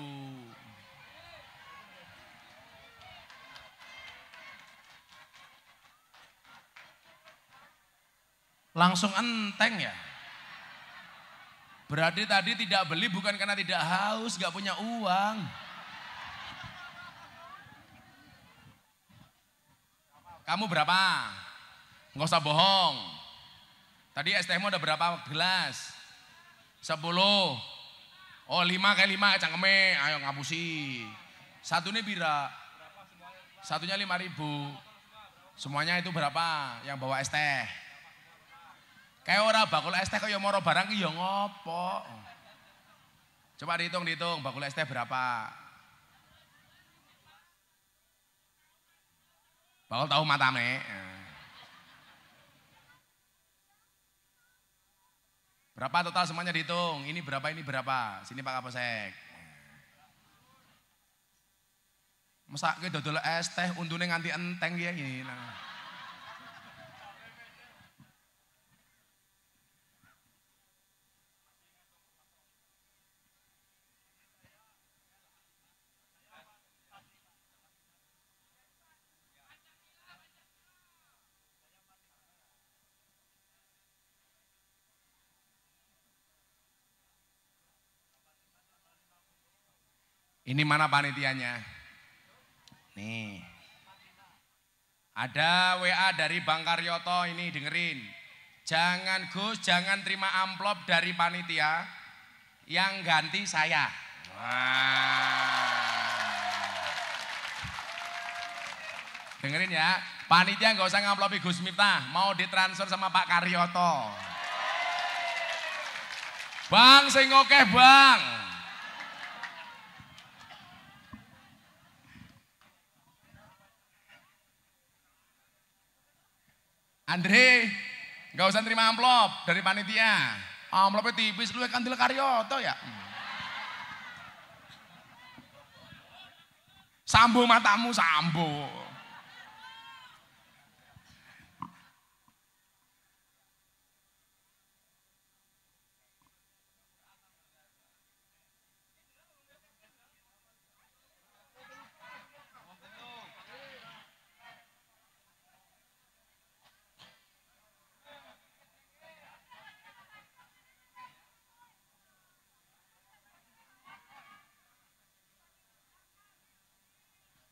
Langsung enteng ya. Berarti tadi tidak beli bukan karena tidak haus, gak punya uang. Kamu berapa? Nggak usah bohong. Tadi es tehmu ada berapa gelas? 10. Oh 5 kali 5 cangkeme, ayo ngapusi. Satunya bira. Satunya 5.000. Semuanya itu berapa yang bawa es teh? Kayak ora bakul es teh kaya moro barang ki ya ngopo. Coba dihitung bakul es teh berapa? Bakul tahu matame. Berapa total semuanya dihitung? Ini berapa, ini berapa? Sini Pak Kapolsek. Mesake dodol es teh untune nganti enteng ya ini. Nah. Ini mana panitianya? Nih. Ada WA dari Bang Karyoto ini dengerin. Jangan Gus, jangan terima amplop dari panitia. Yang ganti saya. Dengerin ya. Panitia nggak usah ngamplopi Gus Miftah. Mau ditransfer sama Pak Karyoto. Bang, sing okeh bang. Andre, gak usah terima amplop dari panitia. Amplopnya tipis, lu kandil Karyoto ya. Sambo matamu, sambo.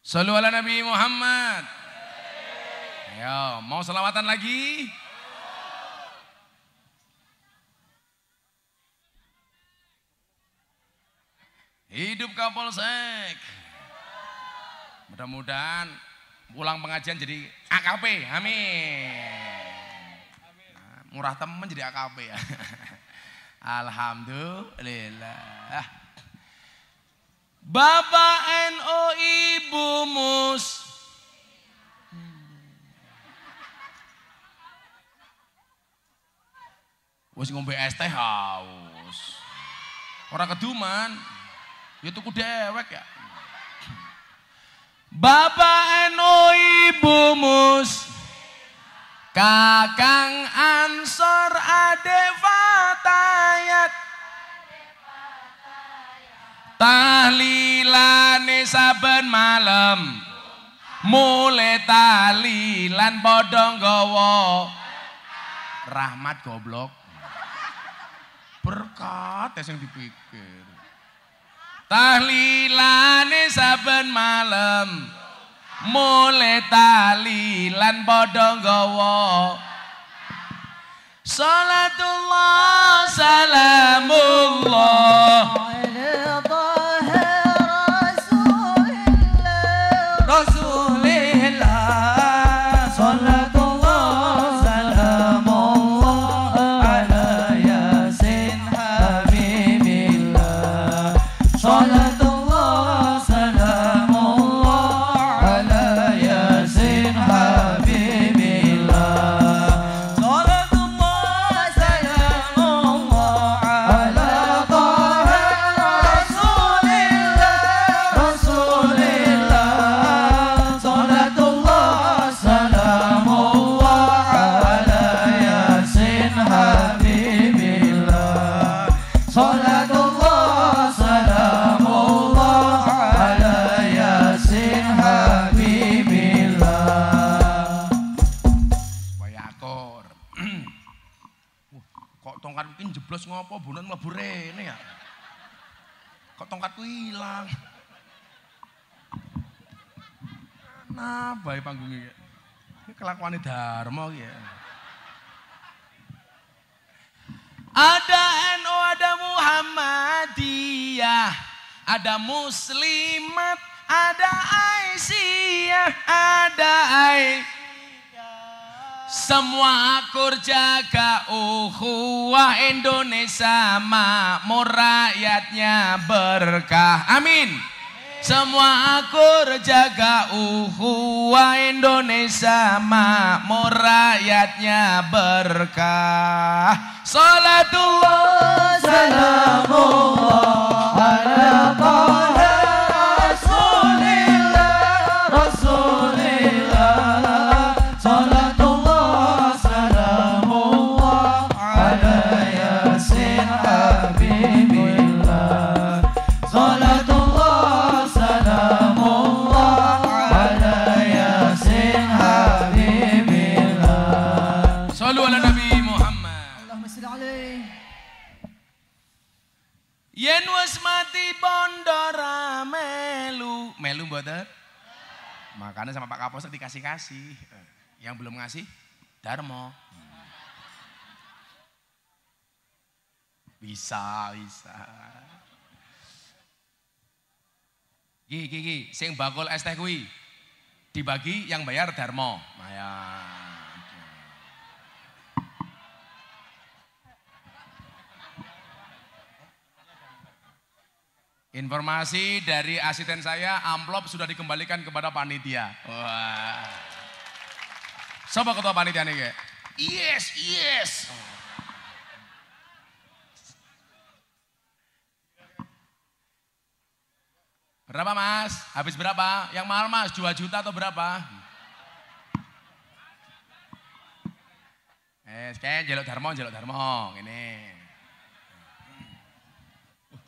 Sallu ala Nabi Muhammad. Ayo, mau selawatan lagi? Hidup Kapolsek. Mudah-mudahan pulang pengajian jadi AKP. Amin. Murah temen jadi AKP ya. Alhamdulillah. Bapak NU Ibu Mus. Wis ngombe es teh haus. Ora keduman. Ya tuku dewek ya. Bapak NU Ibu Mus. Kakang Ansor Ade Fatayat. Tahlilane saben malam mulai tahlilan padha nggawa rahmat goblok berkat sing dipikir. Tahlilane saben malam mulai tahlilan padha nggawa salatullah salamullah Kok tongkat iki jeblos ngopo bunan mlebu rene ya? Kok tongkatku hilang? Nah, bae panggungnya iki. Ini kelakuane Darmo iki ya. Ada NU, ada Muhammadiyah, ada Muslimat, ada Aisyah, ada semua akur jaga ukhuwah Indonesia makmur rakyatnya berkah. Amin. Semua akur jaga ukhuwah Indonesia makmur rakyatnya berkah. Salatullah Salamullah ala taha Rasulillah Rasulillah. Salatullah salamullah ala yasin habibillah. Salatullah salamullah ala yasin habibillah. Sallu ala Nabi Muhammad. Allahumma shalli alaihi. Yen wis mati bondora melu. Melu mboten? Makanya sama Pak Kapolsek dikasih-kasih. Yang belum ngasih Darmo. Bisa. Gigi, sing bakul es teh kuwi dibagi yang bayar Darmo. Maya. Informasi dari asisten saya, amplop sudah dikembalikan kepada panitia. Wah. Siapa ketua panitia nih, Yes. Berapa Mas? Habis berapa? Yang mahal Mas, 2 juta atau berapa? Kayak jelok Darmo, ini.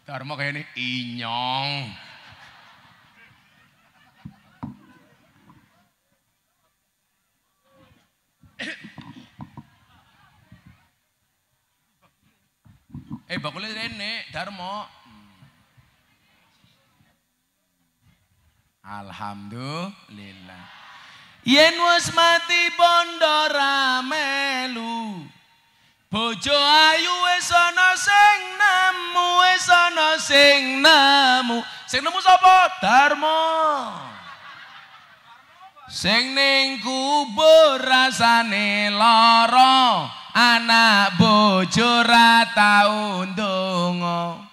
Darmo kayak ini, inyong. Bakulnya rene, Darmo. Alhamdulillah. Yen wis mati bondora melu. Bojo ayu wis ana sing nemu, Sing nemu sapa? Darmo. Sing ning kubur rasane lara, anak bojo ra tau ndonga.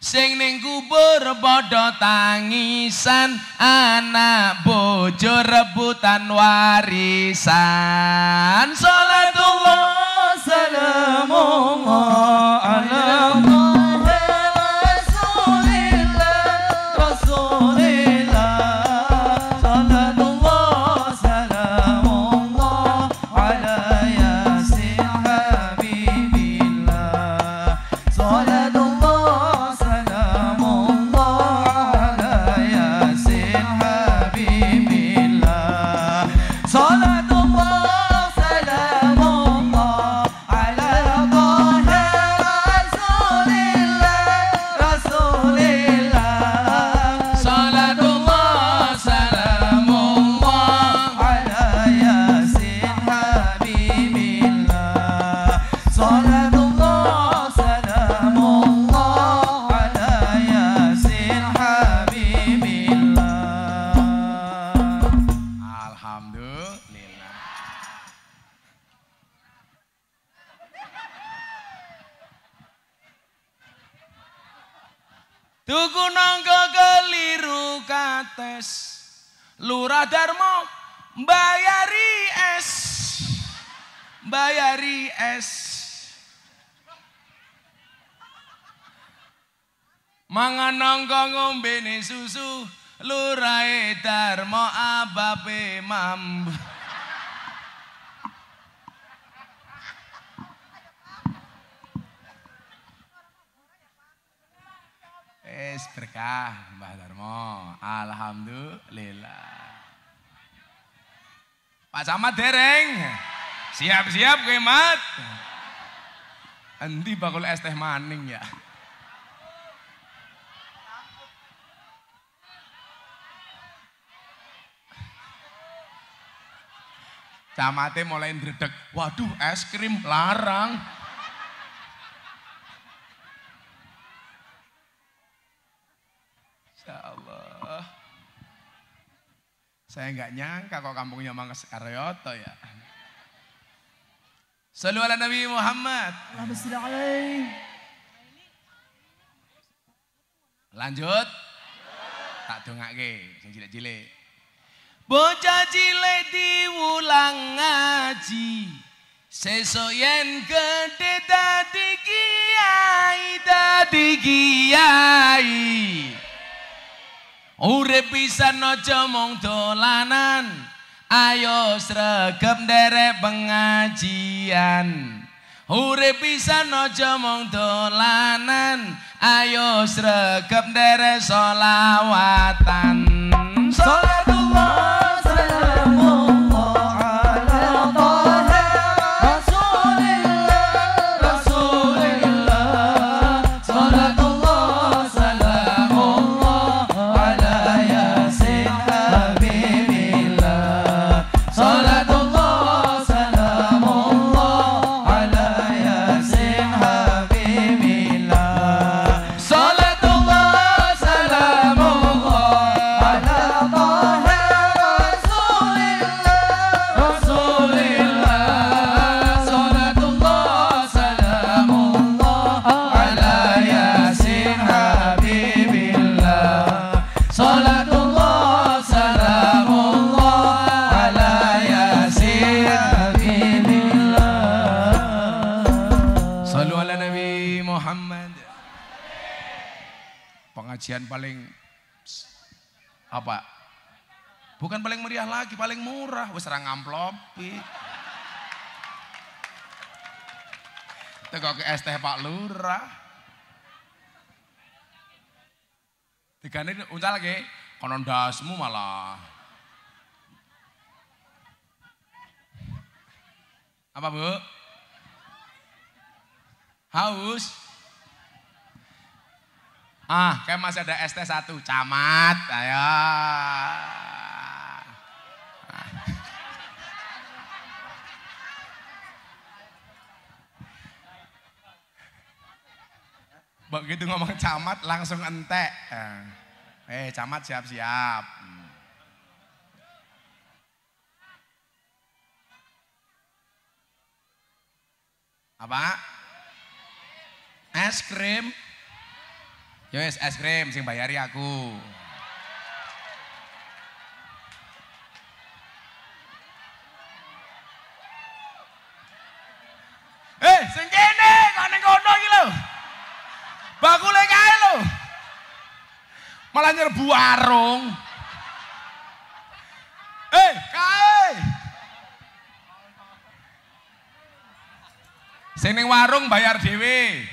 Sing ning kubur padha tangisan, anak bojo rebutan warisan. Salatullah Salamullah ala taha Rasulillah Rasulillah. Salatullah salamullah ala yasin habibillah. Salatullah salamullah ala yasin habibillah. Salatullah salamullah ala taha Rasulillah Rasulillah. Salatullah salamullah ala yasin habibillah. Salatullah salamullah ala yasin habibillah. Alhamdulillah. Tuku nangka keliru kates, Lurah Darmo bayari es. Mangan nangka ngombene susu, Lurahe Darmo abape mambu. Berkah Mbah Darmo. Alhamdulillah. Pak Camat dereng. Siap-siap kowe, Mat. Endi bakul es teh maning ya. Camate mulai ndredeg, waduh es krim larang. Insya Allah. Saya nggak nyangka kok kampungnya Mangas Karyoto ya. Sallu ala Nabi Muhammad. Allahumma shalli alaihi. Lanjut. Tak dongake sing cilik-cilik. Bocah cilik diwulang ngaji. Sesuk yen gedhe dadi kiai. Urip pisan aja mung dolanan, ayo sregep nderek pengajian. Urip pisan aja mung dolanan, ayo sregep nderek sholawatan. Salatullah salamullah ala Taha Rasulillah. Salatullah salamullah ala Yasin Habibillah. Salatullah salamullah ala Yasin Habibillah. Salatullah salamullah ala Taha Rasulillah. Salatullah salamullah ala Yasin Habibillah. Salatullah salamullah ala Yasin Habibillah. Sallu ala Nabi Muhammad. Pengajian paling apa? Bukan paling meriah lagi, paling murah. Wis ra ngamplopi. Teko ke es teh Pak Lurah. Digane uncal lagi, konon dasmu malah. Apa Bu? Haus? Kayak masih ada es teh satu, camat, ayo. Begitu ngomong camat langsung entek. Camat siap-siap. Apa? Es krim. Yowes es krim sing bayari aku. Sing kene kok ning kono iki lho. Bakule kae lho. Malah nyerbu warung. Kae. Sing ning warung bayar dhewe.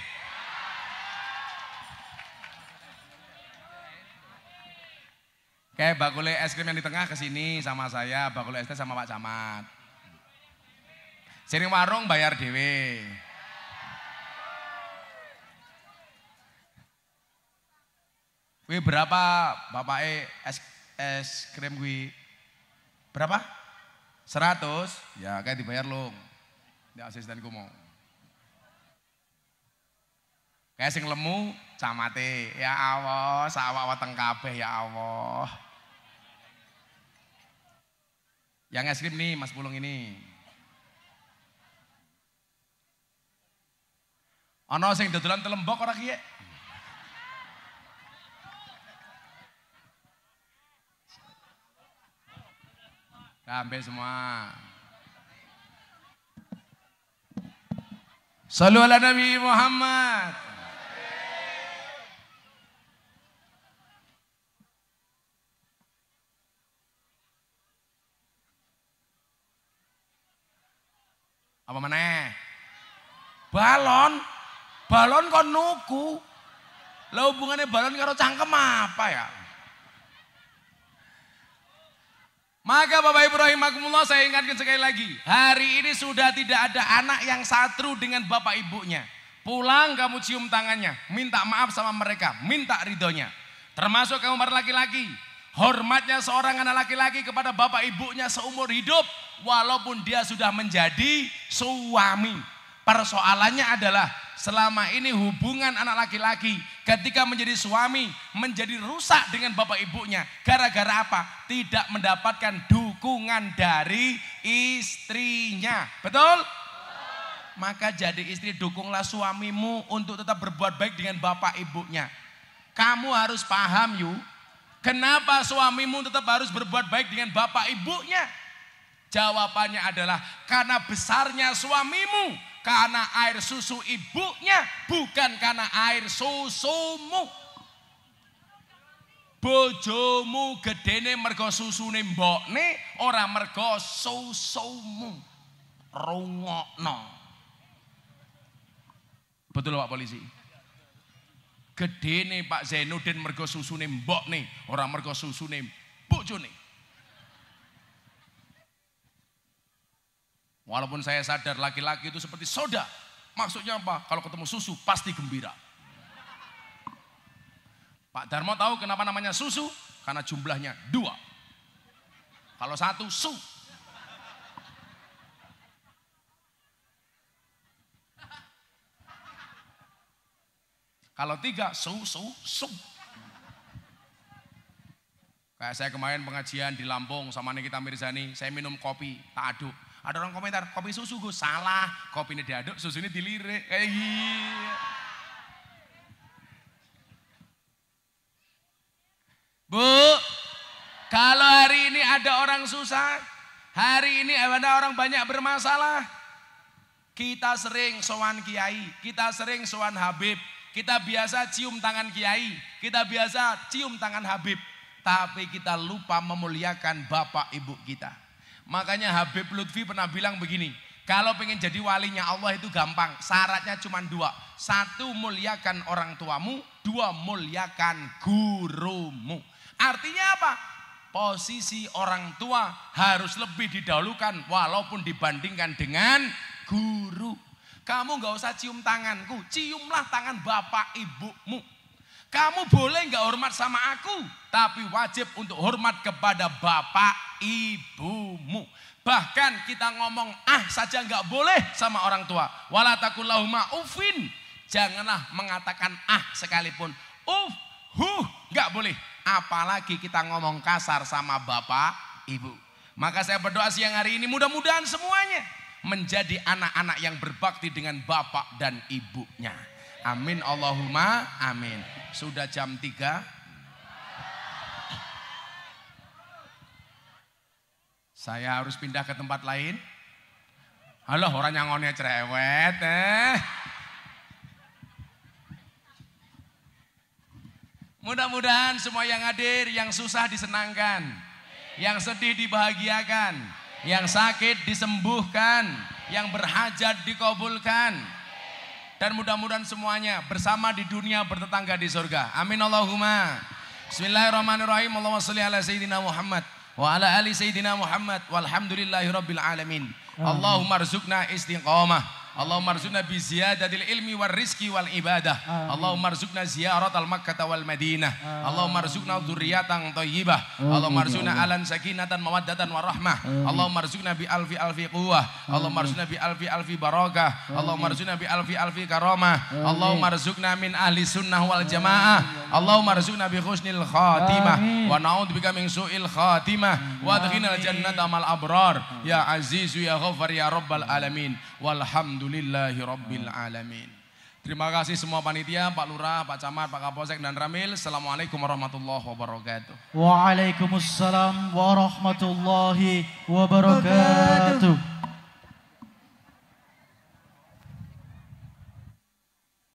Kayak bakule es krim yang di tengah ke sini sama saya, bakule es teh sama Pak Camat. Sini warung bayar dhewe. Kuwi berapa bapake es krim kuwi? Berapa? 100? Ya kayak dibayar lung. Di asistenku mau. Kayak sing lemu camate, ya Allah, sawak weteng kabeh ya Allah. Yang es krim nih Mas Pulung ini. Ana sing dodolan telembok ora kiye? Sampai semua. Sallu ala Nabi Muhammad. Apa meneh? Balon. Balon kon nuku. Lah hubungannya balon karo cangkem apa ya? Maka Bapak Ibu rahimakumullah, saya ingatkan sekali lagi. Hari ini sudah tidak ada anak yang satru dengan bapak ibunya. Pulang kamu cium tangannya, minta maaf sama mereka, minta ridhonya. Termasuk kamu para laki-laki, hormatnya seorang anak laki-laki kepada bapak ibunya seumur hidup, walaupun dia sudah menjadi suami. Persoalannya adalah selama ini hubungan anak laki-laki ketika menjadi suami menjadi rusak dengan bapak ibunya. Gara-gara apa? Tidak mendapatkan dukungan dari istrinya. Betul? Maka jadi istri, dukunglah suamimu untuk tetap berbuat baik dengan bapak ibunya. Kamu harus paham yuk, kenapa suamimu tetap harus berbuat baik dengan bapak ibunya? Jawabannya adalah karena besarnya suamimu, karena air susu ibunya, bukan karena air susumu. Bojomu gedene mergo susune mbokne, ora mergo susumu. Rungokno. Betul Pak Polisi? Gedene Pak Zainuddin mergo susune mbokne, ora mergo susune bojone. Walaupun saya sadar laki-laki itu seperti soda. Maksudnya apa? Kalau ketemu susu pasti gembira. Pak Darmo tahu kenapa namanya susu? Karena jumlahnya 2. Kalau 1 su. Kalau 3 su. Kayak saya kemarin pengajian di Lampung sama Nikita Mirzani, saya minum kopi, tak aduk. Ada orang komentar, kopi susu Gus, salah. Kopi ini diaduk, susu ini dilirik. Kayak gitu. Bu, kalau hari ini ada orang susah, hari ini ada orang banyak bermasalah, kita sering sowan kiai, kita sering sowan Habib, kita biasa cium tangan kiai, kita biasa cium tangan Habib, tapi kita lupa memuliakan bapak ibu kita. Makanya Habib Lutfi pernah bilang begini, kalau pengen jadi walinya Allah itu gampang, syaratnya cuma 2. 1, muliakan orang tuamu, 2, muliakan gurumu. Artinya apa? Posisi orang tua harus lebih didahulukan walaupun dibandingkan dengan guru. Kamu gak usah cium tanganku, ciumlah tangan bapak ibumu. Kamu boleh gak hormat sama aku, tapi wajib untuk hormat kepada bapak ibumu. Bahkan kita ngomong saja gak boleh sama orang tua. Wala taqul lahuma uffin. Janganlah mengatakan sekalipun. Gak boleh. Apalagi kita ngomong kasar sama bapak ibu. Maka saya berdoa siang hari ini mudah-mudahan semuanya menjadi anak-anak yang berbakti dengan bapak dan ibunya. Amin Allahumma amin. Sudah jam 3. Saya harus pindah ke tempat lain. Halo, orang yang ngone cerewet. Mudah-mudahan semua yang hadir, yang susah disenangkan, yang sedih dibahagiakan, yang sakit disembuhkan, yang berhajat dikabulkan. Dan mudah-mudahan semuanya bersama di dunia, bertetangga di surga. Amin Allahumma. Bismillahirrahmanirrahim. Allahumma sholli ala sayyidina Muhammad wa ala ali sayyidina Muhammad walhamdulillahi rabbil alamin. Allahumma rzuqna istiqamah. Allahumma rzuqna bi ziyadatil ilmi war rizqi wal ibadah. Allahumma rzuqna ziyaratal Makkah wal Madinah. Allahumma rzuqna dzurriyyatan thayyibah. Allahumma rzuqna alan sakinatan mawaddatan warahmah. Allahumma rzuqna bi alfi quwwah. Allahumma rzuqna bi alfi barakah. Allahumma rzuqna bi alfi karamah. Allahumma rzuqna min ahli sunnah wal jamaah. Allahumma rzuqna bi husnil khatimah wa na'udzubika min su'il khatimah wa adkhilnal jannata mal abrar ya azizu ya ghaffar ya rabbal alamin. Walhamdulillahi rabbil alamin. Terima kasih semua panitia, Pak Lurah, Pak Camat, Pak Kapolsek dan Ramil. Assalamualaikum warahmatullahi wabarakatuh. Waalaikumsalam warahmatullahi wabarakatuh.